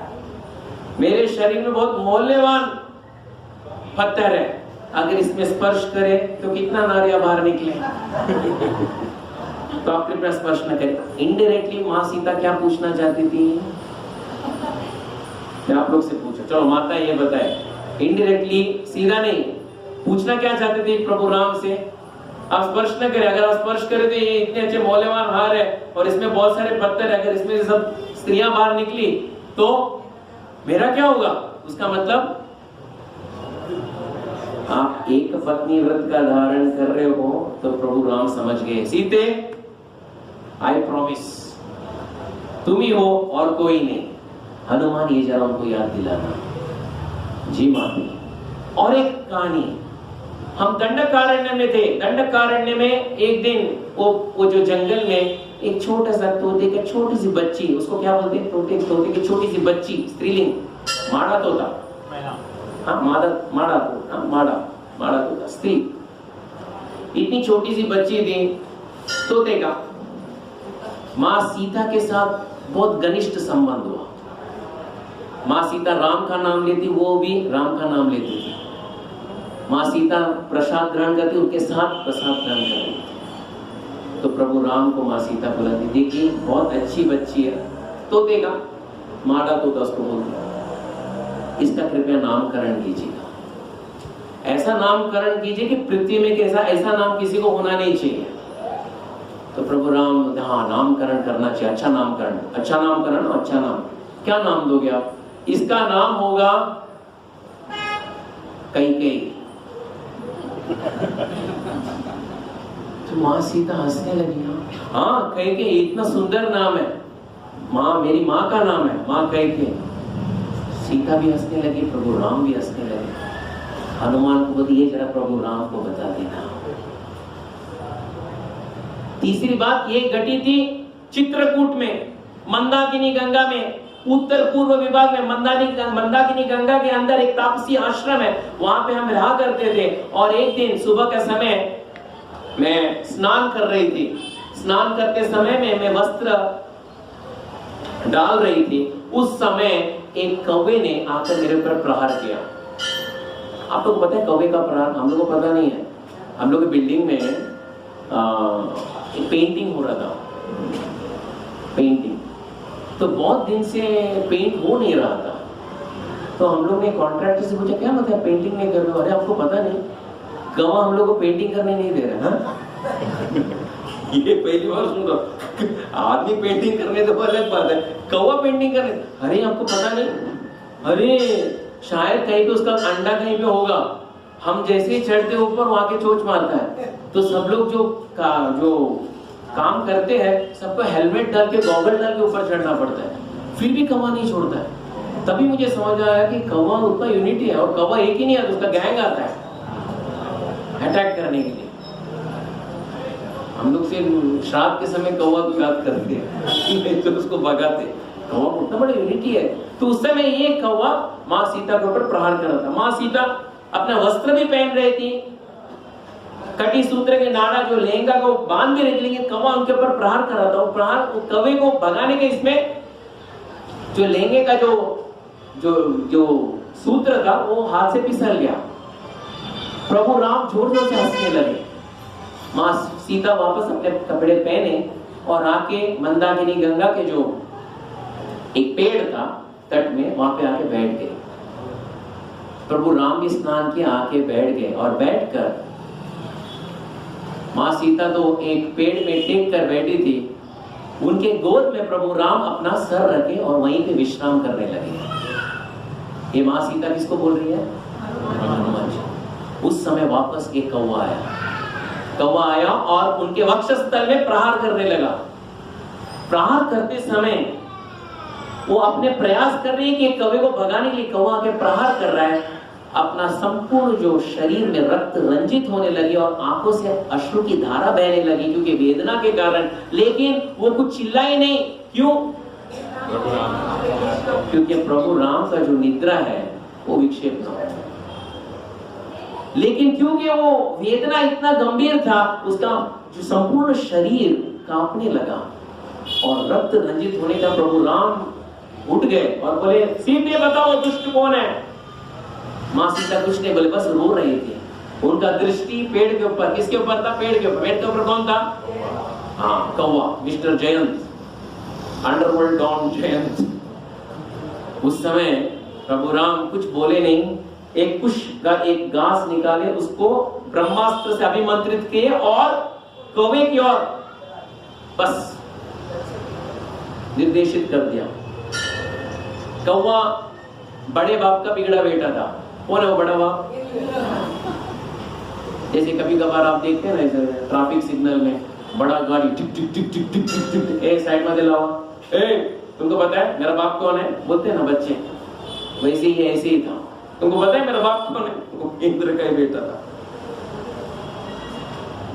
मेरे शरीर में बहुत मूल्यवान पत्थर है, अगर इसमें स्पर्श करे तो कितना नारियां बाहर निकले। तो आप कृपया स्पर्श न करें। इनडायरेक्टली माँ सीता क्या पूछना चाहती थी, मैं आप लोग से पूछा, चलो माता ये बताए, इनडायरेक्टली सीधा नहीं, पूछना क्या चाहते थे प्रभु राम से? आप स्पर्श न करें, अगर आप स्पर्श करें तो ये इतने अच्छे मौल्यवान हार है और इसमें बहुत सारे पत्थर है, अगर इसमें से सब स्त्रियां बाहर निकली तो मेरा क्या होगा? उसका मतलब आप एक पत्नी व्रत का धारण कर रहे हो। तो प्रभु राम समझ गए, सीते आई प्रॉमिस तुम ही हो और कोई नहीं। हनुमान ये जरा उनको याद दिलाना। जी माता। और एक कहानी, हम दंडकारण्य में थे, दंडकारण्य में एक दिन वो जो जंगल में एक छोटा सा तोते का छोटी सी बच्ची, उसको क्या बोलते हैं? तोते की छोटी सी बच्ची, स्त्रीलिंग, माड़ा तोता, हाँ माड़ा तोता, स्त्री। इतनी छोटी सी बच्ची थी तोते का, माँ सीता के साथ बहुत घनिष्ठ संबंध हुआ। माँ सीता राम का नाम लेती, वो भी राम का नाम लेती थी। माँ सीता प्रसाद ग्रहण करती, उनके साथ प्रसाद ग्रहण करती थी। तो प्रभु राम को माँ सीता बुलाती, देखिए बहुत अच्छी बच्ची है, तोते का मादा तोता उसको बोलती, इसका कृपया नामकरण कीजिएगा। ऐसा नामकरण कीजिए कि पृथ्वी में कैसा ऐसा नाम किसी को होना नहीं चाहिए। तो प्रभु राम, हाँ नामकरण करना चाहिए, अच्छा नामकरण, अच्छा नामकरण, अच्छा नाम। क्या नाम दोगे आप? इसका नाम होगा कैकेयी। तो माँ सीता हंसने लगी, हाँ कैकेयी इतना सुंदर नाम है, माँ मेरी माँ का नाम है, माँ कैकेयी। सीता भी हंसने लगी, प्रभु राम भी हंसने लगे। हनुमान को बोली, ये जरा प्रभु राम को बता देना। तीसरी बात ये घटी थी चित्रकूट में, मंदाकिनी गंगा में, उत्तर पूर्व विभाग में मंदाकिनी गंगा के अंदर एक तापसी आश्रम है, वहां पे हम रहा करते थे। और एक दिन सुबह का समय मैं स्नान कर रही थी, स्नान करते समय में मैं वस्त्र डाल रही थी, उस समय एक कौवे ने आकर मेरे ऊपर प्रहार किया। आप लोग को पता है कौवे का प्रहार? हम लोग को पता नहीं है। हम लोग की बिल्डिंग में एक पेंटिंग हो रहा था, पेंटिंग तो बहुत दिन से पेंट हो नहीं रहा था। तो हम लोग ने कॉन्ट्रैक्टर से पूछा, क्या मतलब पेंटिंग नहीं कर रहे हो? अरे आपको पता नहीं, गवाह हम लोग को पेंटिंग करने नहीं दे रहे। हाँ ये पहली बार सुन रहा। आदमी पेंटिंग करने तो अलग बात है, कौवा पेंटिंग करने, अरे आपको पता नहीं? अरे शायद कहीं पे उसका अंडा कहीं पे होगा, हम जैसे ही चढ़ते ऊपर वहां के चोंच मारता है। तो सब लोग जो काम करते हैं सबको हेलमेट डाल के, गॉगल डाल के ऊपर चढ़ना पड़ता है, फिर भी कौवा नहीं छोड़ता है। तभी मुझे समझ आया कि कौवा उतना यूनिटी है, और कौवा एक ही नहीं आता, उसका गैंग आता है अटैक करने के लिए। हम लोग से श्राद्ध के समय कौवा को याद करते हैं तो उसको भगाते। कौवा उतना बड़ा यूनिटी है। तो उस समय ये कौवा माँ सीता के ऊपर प्रहार कर रहा था। माँ सीता अपना वस्त्र भी पहन रही थी, कटी सूत्र के नाड़ा जो लहंगा को बांध भी रही थी, लेकिन कौवा उनके ऊपर प्रहार कर रहा था। वो प्रहार कौवे को भगाने के इसमें जो लहंगे का जो सूत्र था वो हाथ से फिसल गया। प्रभु राम जोर जोर से हंसने लगे। माँ सीता वापस अपने कपड़े पहने और आके मंदाकिनी गंगा के जो एक पेड़ था तट में, वहां पे आके बैठ गए। प्रभु राम भी स्नान किया, आके बैठ गए और बैठकर माँ सीता तो एक पेड़ में टेक कर बैठी थी, उनके गोद में प्रभु राम अपना सर रखे और वहीं पे विश्राम करने लगे। ये माँ सीता किसको बोल रही है? हनुमान जी। उस समय वापस एक कौवा आया, कौवा आया और उनके वक्षस्थल में प्रहार करने लगा। प्रहार करते समय वो अपने प्रयास कर रही है कि कौवे को भगाने के लिए कौवा के प्रहार कर रहा है। अपना संपूर्ण जो शरीर में रक्त रंजित होने लगी और आंखों से अश्रु की धारा बहने लगी क्योंकि वेदना के कारण, लेकिन वो कुछ चिल्लाई नहीं। क्यों? क्योंकि प्रभु राम का जो निद्रा है वो विक्षेप न हो। लेकिन क्योंकि वो वेदना इतना गंभीर था, उसका जो संपूर्ण शरीर कांपने लगा और रक्त रंजित होने का प्रभु राम उठ गए और बोले, सीधे बताओ दुष्ट कौन है? माँ सीता कुछ नहीं बोले, बस रो रहे थे। उनका दृष्टि पेड़ के ऊपर, किसके ऊपर था? पेड़ के ऊपर। पेड़ के ऊपर कौन था? हाँ, कौवा, mister Jayant, underworld don Jayant. उस समय प्रभु राम कुछ बोले नहीं, एक पुष्प का एक घास निकाले, उसको ब्रह्मास्त्र से अभिमंत्रित किए और कौवे की ओर बस निर्देशित कर दिया। कौवा बड़े बाप का बिगड़ा बेटा था। कौन है वो बड़ा बाप? जैसे कभी कभार आप देखते हैं ना ट्रैफिक सिग्नल में बड़ा गाड़ी टिक टिक टिक टिक टिक टिक टिक, ए साइड में दिलाओ, ए तुमको पता है मेरा बाप कौन है? बोलते हैं ना बच्चे, वैसे ही ऐसे ही था। तुमको पता है मेरा बाप कौन है? वो इंद्र का ही बेटा था।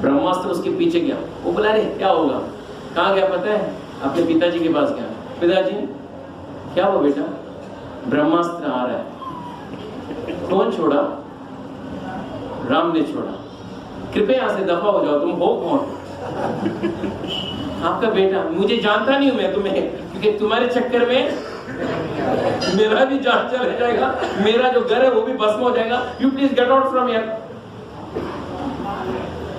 ब्रह्मास्त्र उसके पीछे गया, वो बोला रे क्या होगा? कहाँ गया पता है? अपने पिताजी के पास गया। पिताजी क्या हुआ बेटा? ब्रह्मास्त्र आ रहा है। कौन छोड़ा? राम ने छोड़ा। कृपया यहाँ से दफा हो जाओ, तुम हो कौन? आपका बेटा, मुझे जानता नहीं हूं मैं तुम्हें, क्योंकि तुम्हारे चक्कर में मेरा भी जान चला जाएगा, मेरा जो घर है वो भी भस्म हो जाएगा, you please get out from here.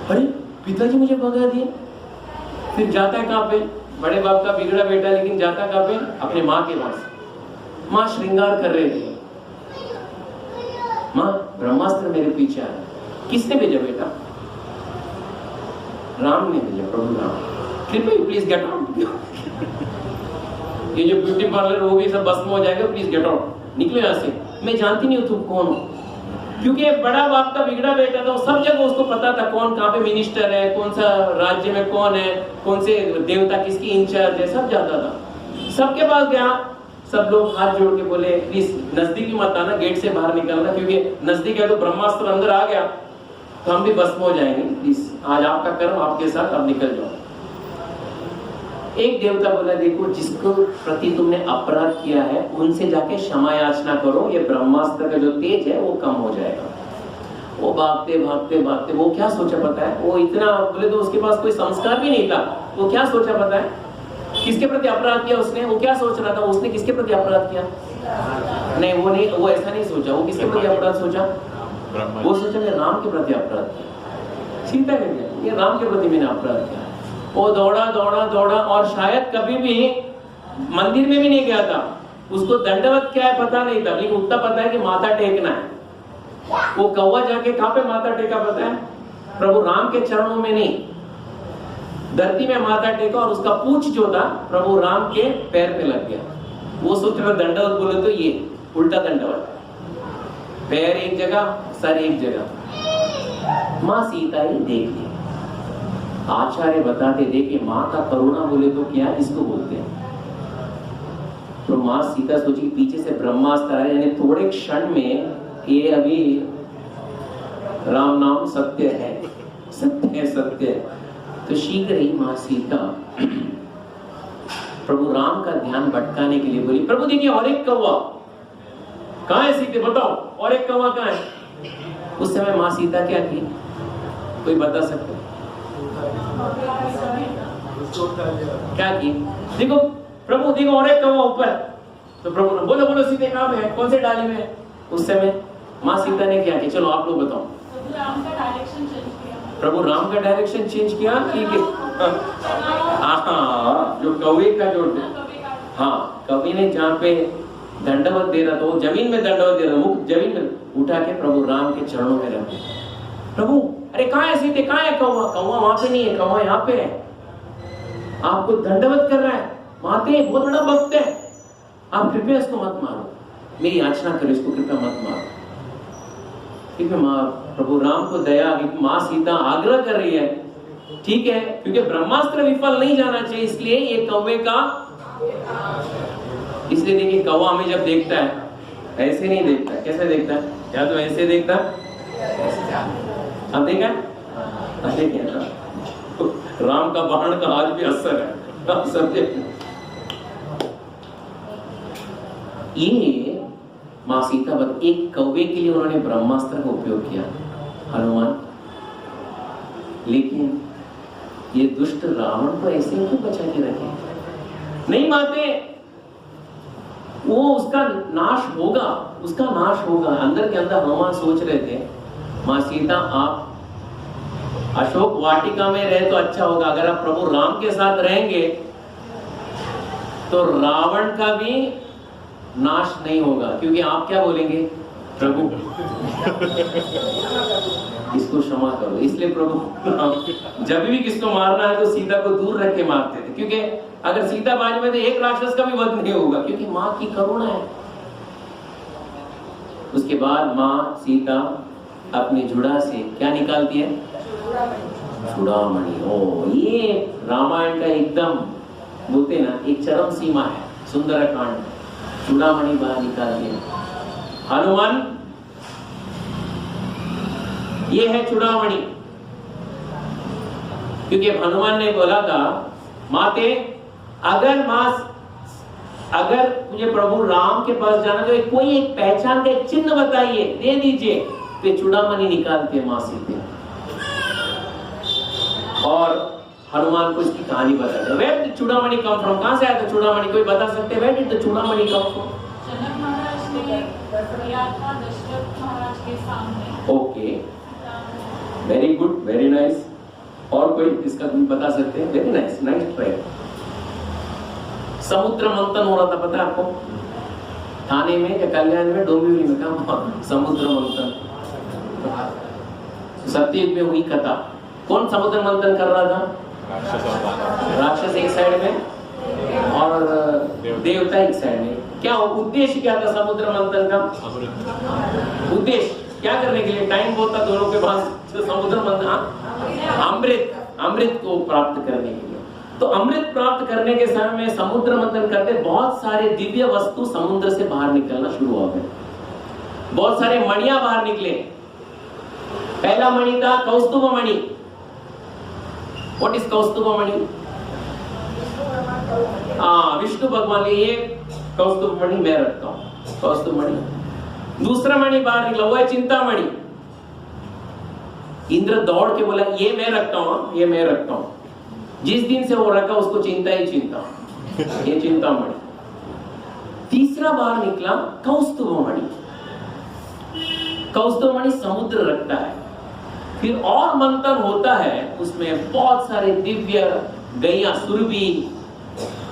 अरे पिताजी मुझे भगा दिए। फिर जाता है कहां पे? बड़े बाप का बिगड़ा बेटा, लेकिन जाता कहां पे? अपने माँ के पास। माँ श्रृंगार कर रहे थे, माँ ब्रह्मास्त्र मेरे पीछे आया। किसने भेजा बेटा? राम ने भेजा, प्रभु राम। कृपया प्लीज गेट आउट। ये जो ब्यूटी पार्लर वो भी सब भस्म हो जाएगा, प्लीज गेट आउट, निकलो यहाँ से। मैं जानती नहीं हूँ तुम कौन हो, क्योंकि बड़ा बाप का बिगड़ा बेटा था, सब जगह उसको पता था कौन कहाँ पे मिनिस्टर है, कौन सा राज्य में कौन है, कौन से देवता किसकी इंचार्ज है, सब जानता था। सबके पास गया, सब लोग हाथ जोड़ के बोले प्लीज नजदीक मत आना, गेट से बाहर निकलना, क्योंकि नजदीक है तो ब्रह्मास्त्र अंदर आ गया तो हम भी भस्म हो जाएंगे, प्लीज आज आपका कर्म आपके साथ, अब निकल जाओ। एक देवता बोला देखो जिसको प्रति तुमने अपराध किया है उनसे जाके क्षमा याचना करो, ये ब्रह्मास्त्र का जो तेज है वो कम हो जाएगा। वो भागते भागते भागते, वो क्या सोचा पता है? वो इतना बोले तो उसके पास कोई संस्कार भी नहीं था, वो क्या सोचा पता है? किसके प्रति अपराध किया उसने? वो क्या सोच रहा था? उसने किसके प्रति अपराध किया? नहीं, वो ऐसा नहीं सोचा। वो किसके प्रति अपराध सोचा? वो सोचा मैं राम के प्रति अपराध किया। सीता ने किया, ये राम के प्रति मैंने अपराध किया। वो दौड़ा दौड़ा दौड़ा और शायद कभी भी मंदिर में भी नहीं गया था। उसको दंडवत क्या है पता नहीं था, लेकिन उतना पता है कि माथा टेकना है। वो कौवा जाके कहां पे माथा टेका पता है? प्रभु राम के चरणों में नहीं, धरती में माथा टेका, और उसका पूंछ जो था प्रभु राम के पैर पे लग गया। वो सोच रहा दंडवत बोले तो ये उल्टा दंडवत, पैर एक जगह सर एक जगह। माँ सीता ही देख ली। आचार्य बताते देखे माँ का करुणा बोले तो क्या इसको बोलते हैं। तो माँ सीता सोची पीछे से ब्रह्मास्त्र आया, यानी थोड़े क्षण में ये अभी राम नाम सत्य है, सत्य है, सत्य है। तो शीघ्र ही माँ सीता प्रभु राम का ध्यान भटकाने के लिए बोली प्रभु देखिए और एक कौवा कहाँ है? सीते बताओ और एक कौवा कहाँ है? उस समय माँ सीता क्या थी, कोई बता सकते? क्या की? देखो प्रभु देखो और एक कौवा ऊपर। तो प्रभु ने बोलो बोलो सीते कहाँ पे है, कौन से डाली में है? उस समय माँ सीता ने क्या किया? चलो आप लोग बताओ। प्रभु राम का डायरेक्शन चेंज किया। ठीक है, हाँ जो कौवे का जो, हाँ कवि ने जहाँ पे दंडवत दे रहा था वो जमीन में दंडवत दे रहा, मुख जमीन में उठा के प्रभु राम के चरणों में रखे। प्रभु अरे कहाँ है सीते, कहाँ है कौवा? कौवा वहां पे नहीं है, कौवा यहाँ पे है, आपको दंडवत कर रहा है, माते बहुत बड़ा भक्त है, आप कृपया इसको मत मारो, मेरी याचना करो, इसको कृपया मत मारो। ठीक है, माँ प्रभु राम को दया, माँ सीता आग्रह कर रही है, ठीक है, क्योंकि ब्रह्मास्त्र विफल नहीं जाना चाहिए, इसलिए ये कौवे का, इसलिए देखिए कौवा हमें जब देखता है ऐसे नहीं देखता, कैसे देखता है? या तो ऐसे देखता, अब देखा तो राम का बाण का आज भी असर है, आप समझे? ये माँ सीता बत एक कौवे के लिए उन्होंने ब्रह्मास्त्र का उपयोग किया, हनुमान, लेकिन ये दुष्ट रावण को ऐसे क्यों बचा के रखे? नहीं माते, वो उसका नाश होगा, उसका नाश होगा। अंदर के अंदर हनुमान सोच रहे थे माँ सीता आप अशोक वाटिका में रहे तो अच्छा होगा, अगर आप प्रभु राम के साथ रहेंगे तो रावण का भी नाश नहीं होगा, क्योंकि आप क्या बोलेंगे? प्रभु इसको क्षमा करो। इसलिए प्रभु जब भी किसको मारना है तो सीता को दूर रख के मारते थे, क्योंकि अगर सीता बाज में तो एक राक्षस का भी वध नहीं होगा, क्योंकि माँ की करुणा है। उसके बाद माँ सीता अपनी जुड़ा से क्या निकालती है? चूड़ामणि। ओ ये रामायण का एकदम बोलते ना एक चरम सीमा है, सुंदरकांड, चूड़ामणि बाहर निकालती है। हनुमान ये है चूड़ामणि, क्योंकि हनुमान ने बोला था माते अगर मुझे प्रभु राम के पास जाना तो कोई एक पहचान का एक चिन्ह बताइए, दे दीजिए। तो चूड़ामणि निकालते माँ सीते, और हनुमान को इसकी कहानी बताते हैं। Where did Chudamani come from? कहाँ से आया था चूड़ामणि? कोई बता सकते हैं? Where did the Chudamani come from? जनक महाराज ने दिया था दशरथ महाराज के सामने। Okay, very good, very nice. और कोई इसका कोई बता सकते हैं? Very nice, nice try. समुद्र मंथन हो रहा था, पता है आपको? थाने में या कल्याण में, डोंबिवली में, कहाँ समुद्र मंथन? सत्ययुग में हुई कथा। कौन समुद्र मंथन कर रहा था? राक्षस एक साइड में और देवता एक साइड में। क्या उद्देश्य क्या था समुद्र मंथन का? उद्देश्य क्या करने के लिए? टाइम बहुत था दोनों के पास, तो समुद्र मंथन अमृत को प्राप्त करने के लिए। तो अमृत प्राप्त करने के समय में समुद्र मंथन करते बहुत सारे दिव्य वस्तु समुद्र से बाहर निकलना शुरू हो गए। बहुत सारे मणियां बाहर निकले। पहला मणि था कौस्तुभ मणि। व्हाट इज कौस्तुभ मणि? विष्णु भगवान, ये कौस्तुभ मणि मैं रखता हूं, कौस्तुभ मणि। दूसरा मणि बाहर निकला, वो है चिंतामणि। इंद्र दौड़ के बोला ये मैं रखता हूं, ये मैं रखता हूं। जिस दिन से वो रखा उसको चिंता ही चिंता, ये चिंतामणि। तीसरा बाहर निकला कौस्तुभ मणि। कौस्तुभ मणि समुद्र रखता है। फिर और मंथन होता है, उसमें बहुत सारे दिव्य गैया, सुरभि,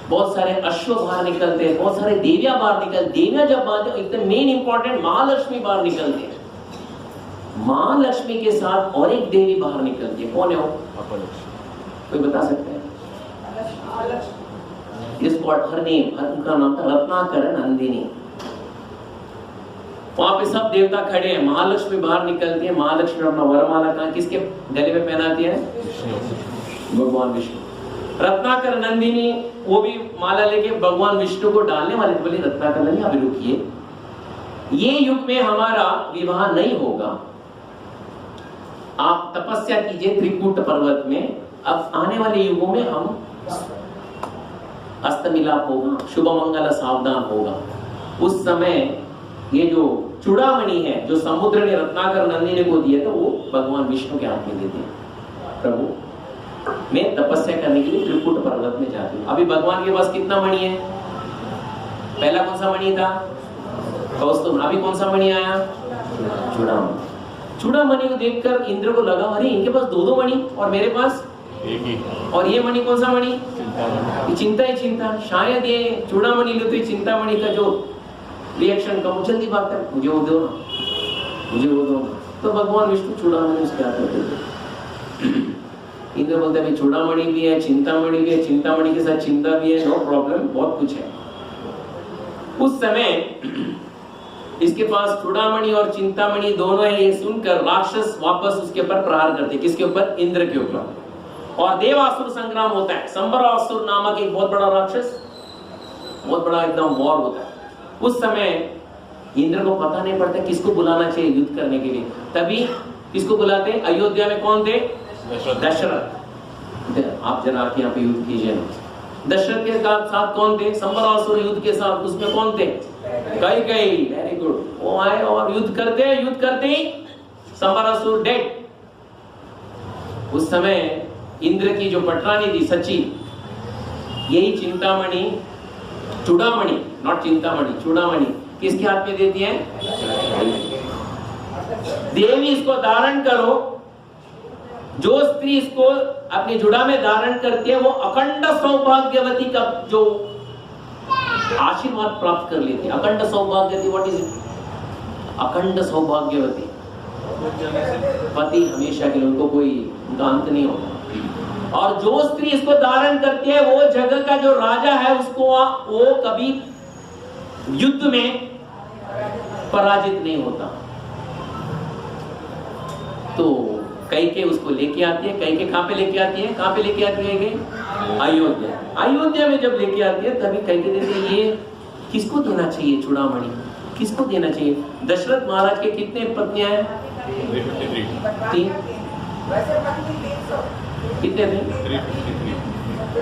बहुत सारे अश्व बाहर निकलते हैं, बहुत सारे देवियां बाहर निकलते। देवियां जब बाहर, एकदम मेन इंपॉर्टेंट महालक्ष्मी बाहर निकलते हैं। महालक्ष्मी के साथ और एक देवी बाहर निकलती है। कौन है वो? कोई बता सकते हैं? हर नेम, उनका नाम था रत्नाकर नंदिनी। वहां पे सब देवता खड़े हैं, महालक्ष्मी बाहर निकलती है। महालक्ष्मी अपना वरमाला कहाँ किसके गले में पहनाती है? भगवान विष्णु। रत्नाकर नंदिनी वो भी माला लेके भगवान विष्णु को डालने वाले थे। बोले रत्नाकर नंदिनी अभी रुकिए, ये युग में हमारा विवाह नहीं होगा, आप तपस्या कीजिए त्रिकूट पर्वत में। अब आने वाले युगों में हम हस्तमिलाप होगा, शुभ मंगल सावधान होगा। उस समय ये जो चूड़ामणि है जो समुद्र ने रत्नाकर नंदिनी को दिया था, वो भगवान विष्णु के हाथ में देते हैं। प्रभु मैं तपस्या करने के लिए त्रिकूट पर्वत में जाती हूँ। अभी भगवान के पास कितना मणि है? पहला कौन सा मणि था? कौस्तुभ। अभी कौन सा मणि आया? चूड़ामणि। चूड़ामणि को देखकर इंद्र को लगा अरे इनके पास दो मणि और मेरे पास एक ही। और ये मणि कौन सा मणि? चिंता ही चिंता। शायद ये चूड़ामणि लो तो चिंतामणि का जो रिएक्शन का जल्दी बात है, मुझे वो दो, मुझे वो दो। तो भगवान विष्णु चूड़ामणि उसके हाथ में देते। इंद्र बोलते हैं चूड़ामणि भी है, चिंतामणि भी है, चिंतामणि के साथ चिंता भी है, नो प्रॉब्लम, बहुत कुछ है। उस समय इसके पास चूड़ामणि और चिंतामणि दोनों है। ये सुनकर राक्षस वापस उसके ऊपर प्रहार करते। किसके ऊपर? इंद्र के ऊपर। और देवासुर संग्राम होता है। संबरासुर नामक एक बहुत बड़ा राक्षस, बहुत बड़ा एकदम वॉर होता है। उस समय इंद्र को पता नहीं पड़ता किसको बुलाना चाहिए युद्ध करने के लिए। तभी किसको बुलाते? अयोध्या में कौन थे? दशरथ। आप जरा यहाँ पे युद्ध कीजिए। दशरथ के साथ कौन थे? संबरासुर युद्ध के साथ उसमें कौन थे? कैकेयी। Very good. वो आए और युद्ध करते ही संबरासुर डेड। उस समय इंद्र की जो पटरानी थी सची, यही चिंतामणि, चूड़ामणि, नॉट चिंतामणि, चूड़ामणि किसके हाथ में देती है? देवी इसको धारण करो। जो स्त्री इसको अपनी जुड़ा में धारण करती है वो अखंड सौभाग्यवती का जो आशीर्वाद प्राप्त कर लेती है। अखंड सौभाग्यवती, व्हाट इज इट? अखंड सौभाग्यवती, पति हमेशा के लिए, उनको कोई उनका अंत नहीं होता। और जो स्त्री इसको धारण करती है वो जगह का जो राजा है उसको वो कभी युद्ध में पराजित नहीं होता। तो कैकेयी उसको लेके आती है। कैकेयी कहां पे लेके आती है? कहां पे लेके आती है? अयोध्या। अयोध्या में जब लेके आती है तभी कैकेयी देती है ये किसको देना चाहिए चूड़ामणि? किसको देना चाहिए? दशरथ महाराज के कितने पत्नियां हैं? 3। कितने थे?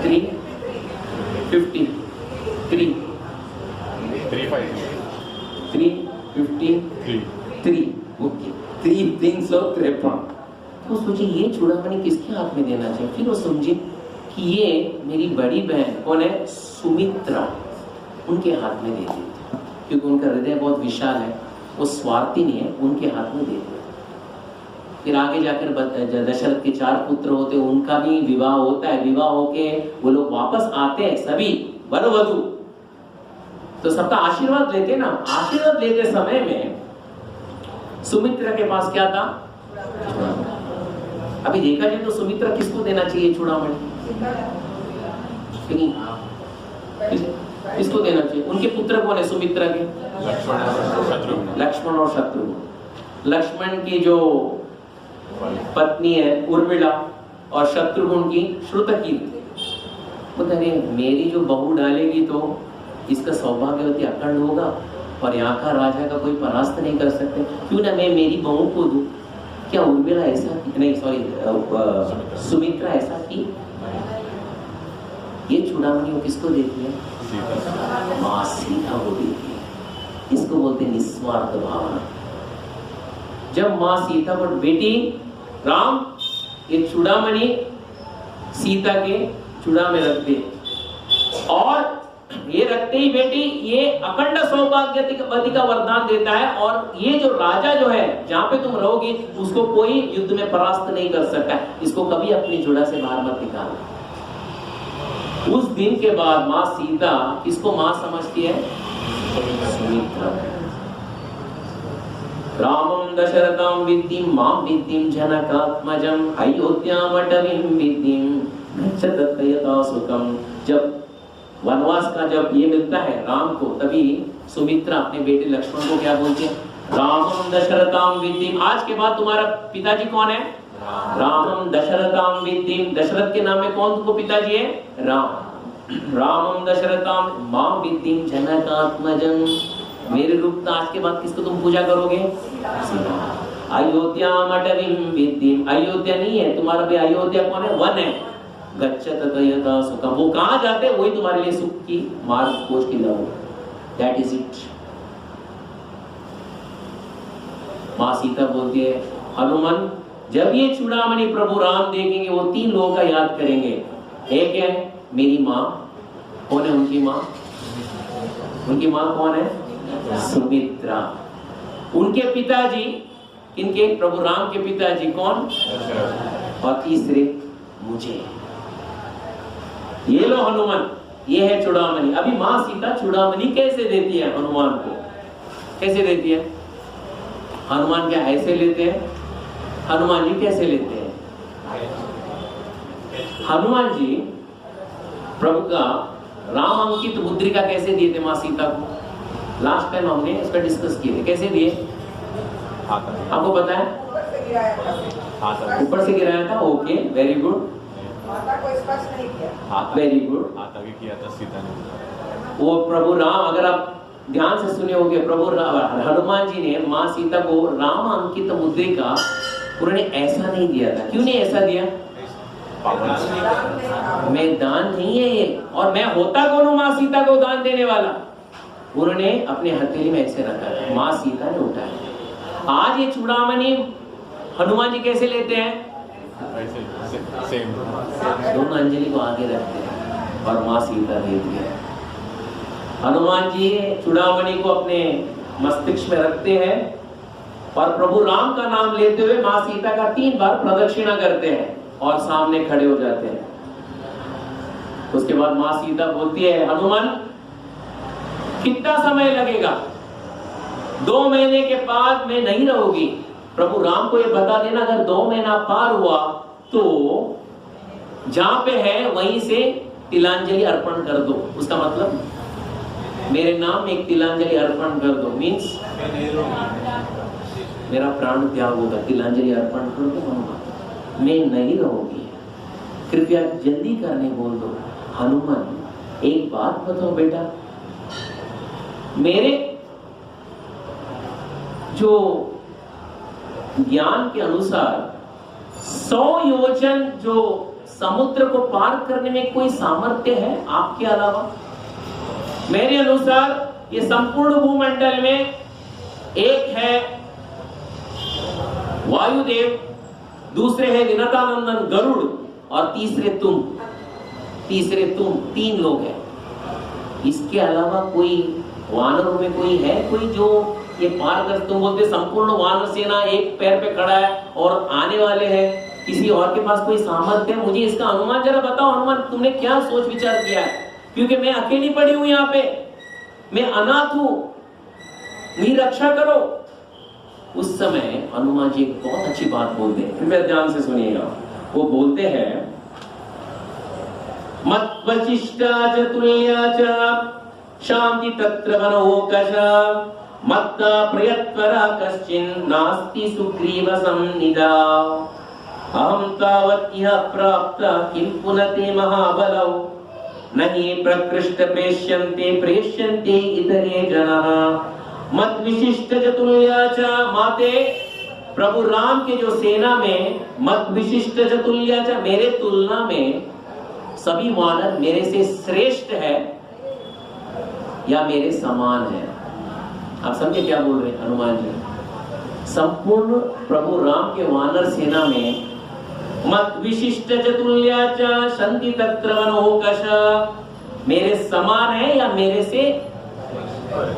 353। ओके, 3 353। तो सोचिए ये चूड़ामणि किसके हाथ में देना चाहिए? फिर वो समझे कि ये मेरी बड़ी बहन कौन है, सुमित्रा, उनके हाथ में दे देते, क्योंकि उनका हृदय बहुत विशाल है, वो स्वार्थी नहीं है, उनके हाथ में दे देते। फिर आगे जाकर दशरथ के 4 पुत्र होते, उनका भी विवाह होता है, विवाह होके वो लोग वापस आते हैं, सभी वर वधू, तो सबका आशीर्वाद लेते ना। आशीर्वाद लेते समय में सुमित्रा के पास क्या था, अभी देखा जाए तो सुमित्रा किसको देना चाहिए चूड़ामणि, किसको देना चाहिए? उनके पुत्र कौन है सुमित्रा के? लक्ष्मण और शत्रुघ्न। लक्ष्मण की जो पत्नी है उर्मिला और शत्रुघ्न की श्रुतकीर्ति। बोलते अरे मेरी जो बहू डालेगी तो इसका सौभाग्यवती अखंड होगा और यहाँ का राजा का कोई परास्त नहीं कर सकते, क्यों ना मैं मेरी बहू को दूं। क्या उर्मिला ऐसा की? नहीं सॉरी, सुमित्रा ऐसा की। ये चूड़ामणि वो किसको देती है? माँ सीता को देती है। इसको बोलते हैं निस्वार्थ भावना। जब माँ सीता को, बेटी राम ये चूड़ामणि सीता के चूड़ा में रख दे, और ये रखते ही बेटी ये अखंड सौभाग्यवती का वरदान देता है, और ये जो राजा जो है जहां पे तुम रहोगी उसको कोई युद्ध में परास्त नहीं कर सकता है, इसको कभी अपनी जुड़ा से बाहर मत निकालना। उस दिन के बाद माँ सीता किसको माँ समझती है? सुमित्रा। रामं दशरथं विद्धिं मां विद्धिं जनकात्मजं अयोध्यामटवीं विद्धिं गच्छत तयता सुखम। जब वनवास का जब ये मिलता है राम को, तभी सुमित्रा अपने बेटे लक्ष्मण को क्या बोलती है? रामं दशरथं विद्धिं। आज के बाद तुम्हारा पिताजी कौन है? रामं दशरथं विद्धिं। दशरथ के नाम में कौन तुमको पिताजी है? राम। रामं दशरथं मां विद्धिं जनकात्मजं। मेरे रूप आज के बाद किसको तुम पूजा करोगे? अयोध्या मटवीं विद्धिं। अयोध्या नहीं है तुम्हारा भी, अयोध्या कौन है? वन है। गच्छत तयता सुखम। वो कहां जाते वही तुम्हारे लिए सुख की मार्ग खोज की लव। That is it. माँ सीता बोलती है हनुमान जब ये चूड़ामणि प्रभु राम देखेंगे वो 3 लोगों का याद करेंगे। एक है मेरी माँ। कौन है उनकी माँ? उनकी माँ कौन है? सुमित्रा। उनके पिताजी इनके प्रभु राम के पिताजी कौन? और तीसरे मुझे। ये लो हनुमान, ये है चूड़ामणि। अभी माँ सीता चूड़ामणि कैसे देती है हनुमान को? कैसे देती है? हनुमान क्या ऐसे लेते हैं? हनुमान जी कैसे लेते हैं? हनुमान जी प्रभु का राम अंकित मुद्रिका कैसे दिए थे माँ सीता को? लास्ट टाइम हमने इसका डिस्कस किए थे। कैसे दिए आपको पता है? ऊपर से गिराया था। Okay, very good, very good. किया था सीता ने। वो प्रभु राम, अगर आप ध्यान से सुने होंगे, प्रभु हनुमान जी ने माँ सीता को राम अंकित मुद्रिका उन्होंने ऐसा नहीं दिया था। क्यों नहीं ऐसा दिया? मैं दान नहीं है ये, और मैं होता कौन हूं माँ सीता को दान देने वाला? उन्होंने अपने हथेली में ऐसे रखा था, माँ सीता ने उठाया। आज ये चूड़ामणि हनुमान जी कैसे लेते हैं? सेम। दोनों अंजलि को आगे रखते हैं और माँ सीता देती है। हनुमान जी चूड़ामणि को अपने मस्तिष्क में रखते हैं और प्रभु राम का नाम लेते हुए माँ सीता का 3 बार प्रदक्षिणा करते हैं और सामने खड़े हो जाते हैं। उसके बाद माँ सीता बोलती है हनुमान कितना समय लगेगा? 2 महीने के बाद मैं नहीं रहूंगी। प्रभु राम को ये बता देना, अगर 2 महीना पार हुआ तो जहां पे है वहीं से तिलांजलि अर्पण कर दो। उसका मतलब मेरे नाम में एक तिलांजलि अर्पण कर दो, मीन्स मेरा प्राण त्याग होगा। तिलांजलि अर्पण कर दो हनुमान, मैं नहीं रहूंगी, कृपया जल्दी करने बोल दो। हनुमान एक बात बताओ बेटा, मेरे जो ज्ञान के अनुसार 100 योजन जो समुद्र को पार करने में कोई सामर्थ्य है आपके अलावा? मेरे अनुसार ये संपूर्ण भूमंडल में एक है वायुदेव, दूसरे है विनतानंदन गरुड़ और तीसरे तुम। तीसरे तुम, 3 लोग हैं। इसके अलावा कोई वानरों में कोई है कोई जो ये पार कर? तुम बोलते संपूर्ण वानर सेना एक पैर पे खड़ा है और आने वाले हैं, किसी और के पास कोई सामर्थ्य है? मुझे इसका अनुमान जरा बताओ। हनुमान, तुमने क्या सोच विचार किया है? क्योंकि मैं अकेली पड़ी हूं यहाँ पे, मैं अनाथ हूं, मेरी रक्षा करो। उस समय हनुमान जी एक बहुत अच्छी बात बोलते हैं, कृपया ध्यान से सुनिएगा। वो बोलते हैं, मत वशिष्ठा च तुल्या च शांति तत्र वनोकश मत्ता प्रयत्वरा कश्चिन् नास्ति सुग्रीव संनिधा अहं तावत् इह प्राप्त किं पुनते महाबलौ नहि प्रकृष्ट प्रेष्यन्ते इतरे जनाः मत विशिष्ट च तुल्या च। माते, प्रभु राम के जो सेना में मत विशिष्ट च तुल्या च, मेरे तुलना में सभी वानर मेरे से श्रेष्ठ है या मेरे समान है? आप समझे क्या बोल रहे हैं हनुमान जी? संपूर्ण प्रभु राम के वानर सेना में मत विशिष्ट च तुल्या च शांति तत्र वनोकश, मेरे समान है या मेरे से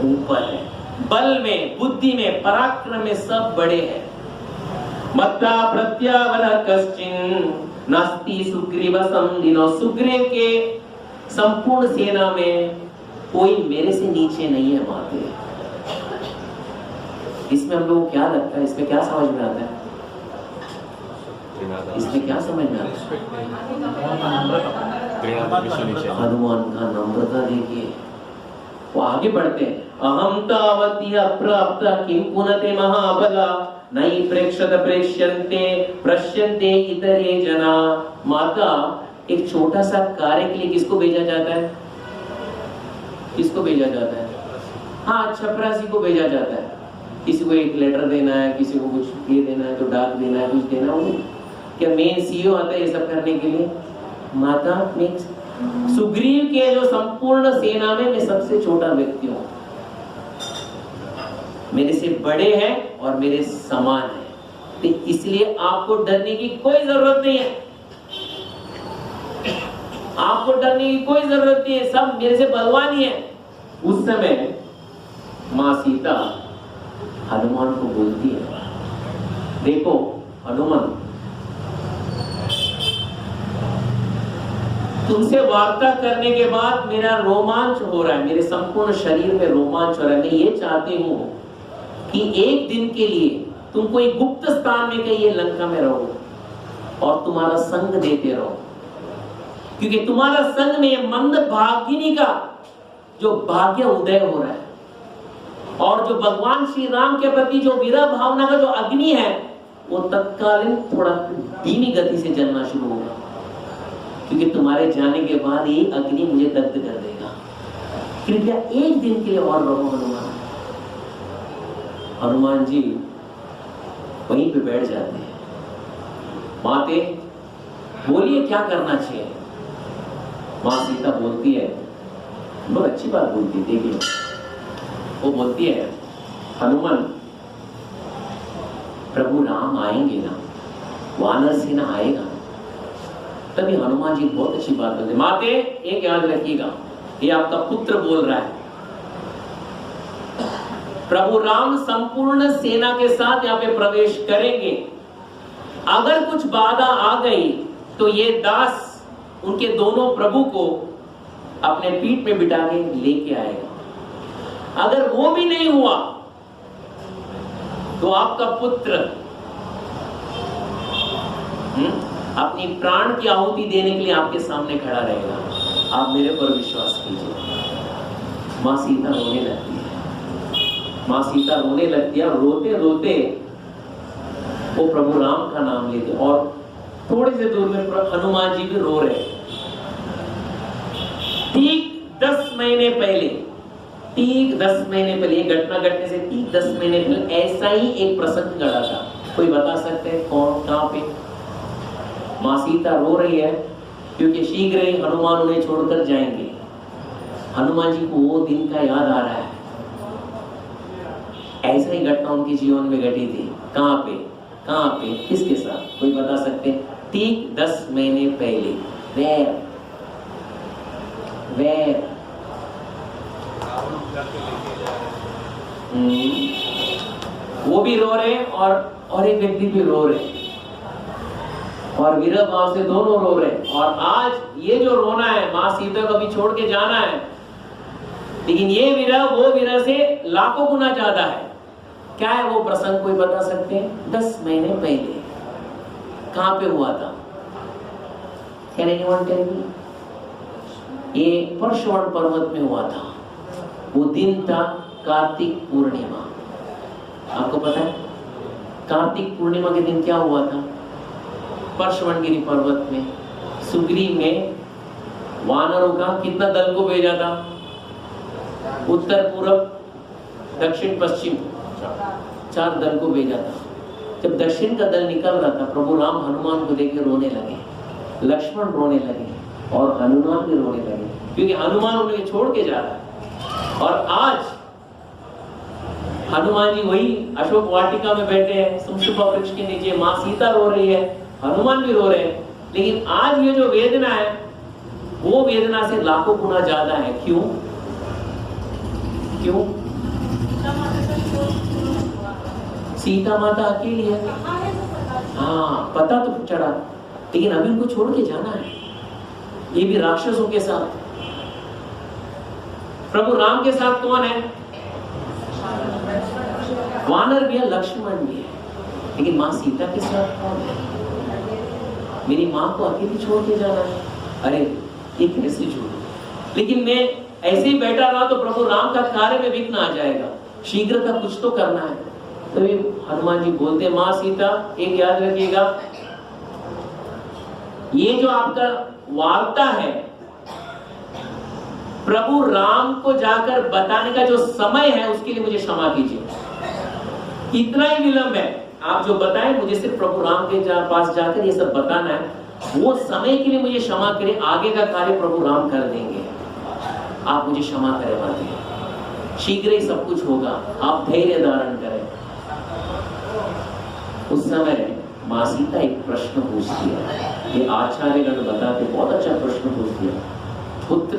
ऊपर है? बल में, बुद्धि में, पराक्रम में सब बड़े हैं। मत्ता प्रत्यावर कश्चिन् नास्ति सुग्रीव संदिनो, सुग्रीव के संपूर्ण सेना में कोई मेरे से नीचे नहीं है। माते, इसमें हम लोगों को क्या लगता है? इसमें क्या समझ में आता है? इसमें क्या समझ में आता है? हनुमान का नम्रता देखिए। वो आगे बढ़ते हैं, अहम तावती अप्राप्त किं पुनते महाबला नहीं प्रेक्षत प्रेक्ष्यन्ते पश्यन्ते इतरे जना। माता, एक छोटा सा कार्य के लिए किसको भेजा जाता है? किसको भेजा जाता है? हाँ, चपरासी को भेजा जाता है। किसी को एक लेटर देना है, किसी को कुछ ये देना है तो डाक देना है, कुछ देना हो। क्या मेन सीईओ आता है ये सब करने के लिए? माता, मैं सुग्रीव के जो संपूर्ण सेना में मैं सबसे छोटा व्यक्ति हूं, मेरे से बड़े हैं और मेरे समान हैं, तो इसलिए आपको डरने की कोई जरूरत नहीं है। आपको डरने की कोई जरूरत नहीं है, सब मेरे से बलवान ही है। उस समय मां सीता हनुमान को बोलती है, देखो हनुमान, तुमसे वार्ता करने के बाद मेरा रोमांच हो रहा है, मेरे संपूर्ण शरीर में रोमांच हो रहा है। मैं ये चाहती हूं कि एक दिन के लिए तुम कोई गुप्त स्थान में कहीं लंका में रहो और तुम्हारा संग देते रहो, क्योंकि तुम्हारा संग में मंद भागिनी का जो भाग्य उदय हो रहा है और जो भगवान श्री राम के प्रति जो विरह भावना का जो अग्नि है वो तत्कालीन थोड़ा धीमी गति से जलना शुरू होगा, क्योंकि तुम्हारे जाने के बाद ये अग्नि मुझे दग्ध कर देगा। कृपया एक दिन के लिए और रहो हनुमान। हनुमान जी वहीं पे बैठ जाते हैं। माते, बोलिए क्या करना चाहिए? मां सीता बोलती है, बहुत अच्छी बात बोलती है, देखिए वो बोलती है, हनुमान, प्रभु राम आएंगे ना, वानर सेना आएगा। तभी हनुमान जी बहुत अच्छी बात बोलते, माते एक याद रखिएगा, ये आपका पुत्र बोल रहा है, प्रभु राम संपूर्ण सेना के साथ यहाँ पे प्रवेश करेंगे। अगर कुछ बाधा आ गई तो ये दास उनके दोनों प्रभु को अपने पीठ में बिठा के लेके आएगा। अगर वो भी नहीं हुआ तो आपका पुत्र अपनी प्राण की आहुति देने के लिए आपके सामने खड़ा रहेगा। आप मेरे पर विश्वास कीजिए। मां सीता रोने लगती है। मां सीता रोने लगती है और रोते रोते वो प्रभु राम का नाम लेते और थोड़े से दूर में हनुमान जी भी रो रहे। ठीक 10 महीने पहले, ठीक 10 महीने पहले, ये घटना घटने से ठीक 10 महीने पहले ऐसा ही एक प्रसंग घटा था। कोई बता सकते हैं कौन, कहां पे? मां सीता रो रही है क्योंकि शीघ्र ही हनुमान उन्हें छोड़कर जाएंगे। हनुमान जी को वो दिन का याद आ रहा है। ऐसा ही घटना उनके जीवन में घटी थी। कहां पे, कहां पे, किसके साथ? कोई बता सकते? ठीक 10 महीने पहले। वैर। वो भी रो रहे और एक व्यक्ति भी रो रहे, और विरह भाव से दोनों रो रहे। और आज ये जो रोना है, माँ सीता को भी छोड़ के जाना है, लेकिन ये विरह वो विरह से लाखों गुना ज्यादा है। क्या है वो प्रसंग, कोई बता सकते हैं? 10 महीने पहले कहां पे हुआ था? Can anyone tell me? ये परशुराम पर्वत में हुआ था। वो दिन था कार्तिक पूर्णिमा। आपको पता है कार्तिक पूर्णिमा के दिन क्या हुआ था? परशुरामगिरी पर्वत में सुग्रीव ने वानरों का कितना दल को भेजा था? उत्तर पूर्व दक्षिण पश्चिम 4 दल को भेजा था। जब दक्षिण का दल निकल रहा था, प्रभु राम हनुमान को देख रोने लगे, लक्ष्मण रोने लगे और हनुमान भी रोने लगे, क्योंकि हनुमान उन्हें छोड़ के जा रहा है। और आज हनुमान जी वही अशोक वाटिका में बैठे हैं, सुमशुपा वृक्ष के नीचे, माँ सीता रो रही है, हनुमान भी रो रहे हैं। लेकिन आज ये जो वेदना है वो वेदना से लाखों गुना ज्यादा है। क्यों? क्यों? सीता माता अकेली है। हाँ, पता तो चढ़ा, लेकिन अभी उनको छोड़ के जाना है, ये भी राक्षसों के साथ। प्रभु राम के साथ कौन है? वानर भी है, लक्ष्मण भी है, लेकिन माँ सीता के साथ कौन है? मेरी माँ को अकेली छोड़ के जाना है। अरे ये कैसे छोड़ू? लेकिन मैं ऐसे ही बैठा रहा तो प्रभु राम का कार्य में विघ्न आ जाएगा, शीघ्रता कुछ तो करना है। तभी हनुमान जी बोलते, माँ सीता एक याद रखिएगा, ये जो आपका वार्ता है प्रभु राम को जाकर बताने का जो समय है, उसके लिए मुझे क्षमा कीजिए। इतना ही विलंब है, आप जो बताएं मुझे सिर्फ प्रभु राम के पास जाकर ये सब बताना है, वो समय के लिए मुझे क्षमा करें, आगे का कार्य प्रभु राम कर देंगे। आप मुझे क्षमा करें माता, शीघ्र ही सब कुछ होगा, आप धैर्य धारण करें। उस समय माँ सीता एक प्रश्न पूछती है, ये आचार्यगण बताते, बहुत अच्छा प्रश्न पूछती है, पुत्र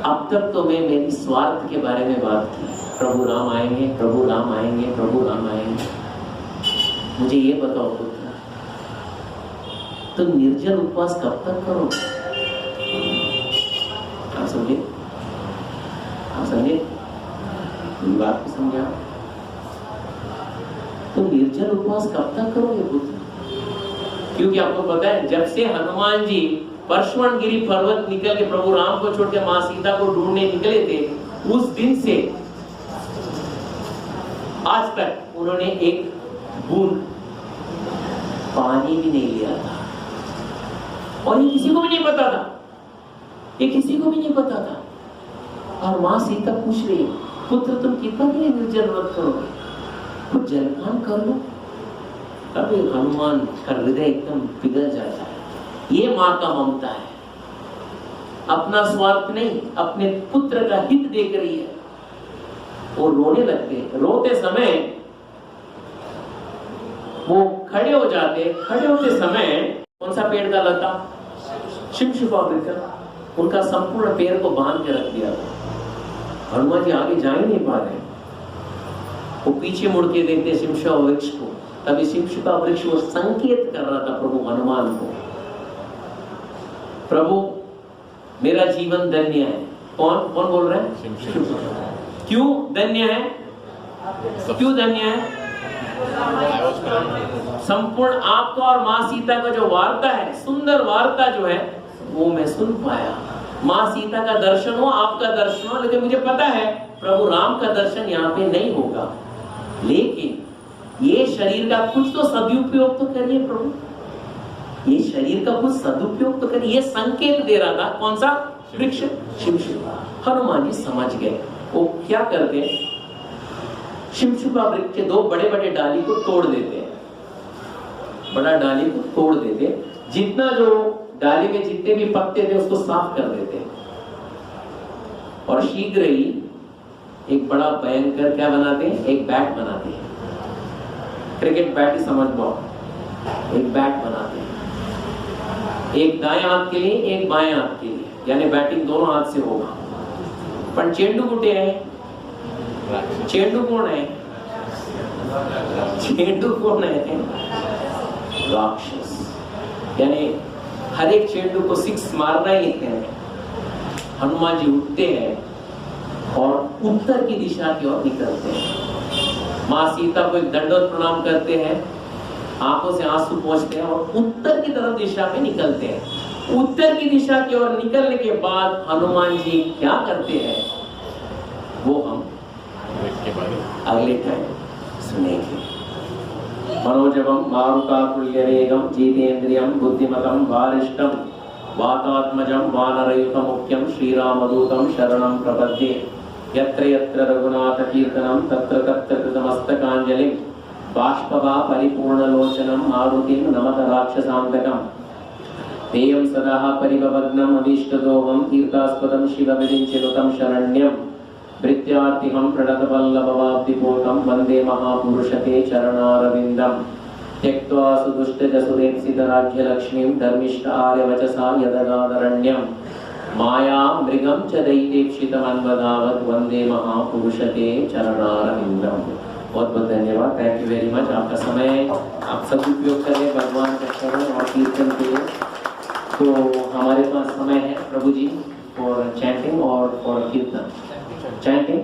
अब तक तो मैं मेरी स्वार्थ के बारे में बात की, प्रभु राम आएंगे, प्रभु राम आएंगे, प्रभु राम आएंगे। मुझे ये बताओ पुत्र, तुम निर्जल उपवास कब तक करो? आप समझे? आप समझे बात को? समझा? तुम निर्जल उपवास कब तक करोगे पुत्र? क्योंकि आपको पता है, जब से हनुमान जी परशुरामगिरी पर्वत निकल के प्रभु राम को छोड़ के माँ सीता को ढूंढने निकले थे, उस दिन से आज तक उन्होंने एक बूंद पानी भी नहीं लिया था। और ये किसी को भी नहीं पता था, ये किसी को भी नहीं पता था। और माँ सीता पूछ रही, पुत्र तुम कितना के लिए निर्जल व्रत करोगे? कुछ जलपान कर लो। तब हनुमान का हृदय एकदम पिघल जाता है। ये माँ का ममता है, अपना स्वार्थ नहीं, अपने पुत्र का हित देख रही है। वो रोने लगते, रोते समय वो खड़े हो जाते, खड़े होते समय कौन सा पेड़ का लता? शिमशुपा वृक्ष, उनका संपूर्ण पैर को बांध के रख दिया था। हनुमान जी आगे जा ही नहीं पा रहे, वो पीछे मुड़ के देखते शिमशुपा वृक्ष को। तभी शिमशुपा वृक्ष वो संकेत कर रहा था प्रभु हनुमान को, प्रभु मेरा जीवन धन्य है। कौन कौन बोल रहे हैं? क्यों धन्य है? क्यों धन्य है? संपूर्ण आपका और माँ सीता का जो वार्ता है, सुंदर वार्ता जो है, वो मैं सुन पाया। माँ सीता का दर्शन हो, आपका दर्शन हो, लेकिन मुझे पता है प्रभु राम का दर्शन यहाँ पे नहीं होगा। लेकिन ये शरीर का कुछ तो सदुपयोग तो करिए प्रभु, ये शरीर का कुछ सदुपयोग तो करिए। ये संकेत दे रहा था, कौन सा वृक्ष? शिमशुपा। हनुमान जी समझ गए। वो क्या करते, शिमशुपा वृक्ष के 2 बड़े बड़े डाली को तोड़ देते, बड़ा डाली को तोड़ देते, जितना जो डाली में जितने भी पत्ते थे उसको साफ कर देते, और शीघ्र ही एक बड़ा भयंकर क्या बनाते हैं? एक बैट बनाते हैं। क्रिकेट बैट ही समझ पाओ, एक बैट बनाते हैं। एक दाएं हाथ के लिए, एक बाएं हाथ के लिए, यानी बैटिंग दोनों हाथ से होगा। पण चेंडू कुठे आहे? चेंडू कोण आहे? चेंडू कोण आहे? राक्षस। यानी हर एक चेंडू को 6 मारना ही है। हनुमान जी उठते हैं और उत्तर की दिशा की ओर निकलते हैं। माँ सीता को एक दंडवत प्रणाम करते हैं, आंखों से आंसू पोंछते हैं और उत्तर की तरफ दिशा में निकलते हैं। उत्तर की दिशा की ओर निकलने के बाद हनुमान जी क्या करते हैं वो हम अगले टाइम सुनेंगे। मनोजवम मारुतातुल्यवेगम जितेन्द्रियं बुद्धिमतं वारिष्ठं वातात्मजं वानरयुतमुख्यं श्रीरामदूतं शरणं प्रपद्ये। यत्र यत्र रघुनाथ कीर्तनं तत्र तत्र कृतमस्तकाञ्जलिं बाष्पवा परिपूर्णलोचनं मारुतिं नमत राक्षसान्तकम्। तेयं सदा परिभवग्नम् अभीष्टदोहं तीर्थास्पदं शिवविरिञ्चिनुतं शरण्यं। भृत्यार्तिहं प्रणतवल्लभवाब्धिपोतं वन्दे महापुरुषते चरणारविन्दम्। त्यक्त्वा सुदुष्टजसुरेप्सितराज्यलक्ष्मीं धर्मिष्ठ आर्यवचसा यदगादरण्यं। माया मृगं च दैत्येप्सितमन्वधावत् वन्दे महापुरुषते चरणारविन्दम्। बहुत बहुत धन्यवाद, थैंक यू वेरी मच। आपका समय आप सब उपयोग करें भगवान का शरण और कीर्तन के लिए। तो हमारे पास समय है प्रभु जी फॉर चैंटिंग और फॉर कीर्तन। चैंटिंग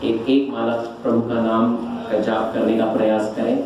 एक माला प्रभु का नाम का जाप करने का प्रयास करें।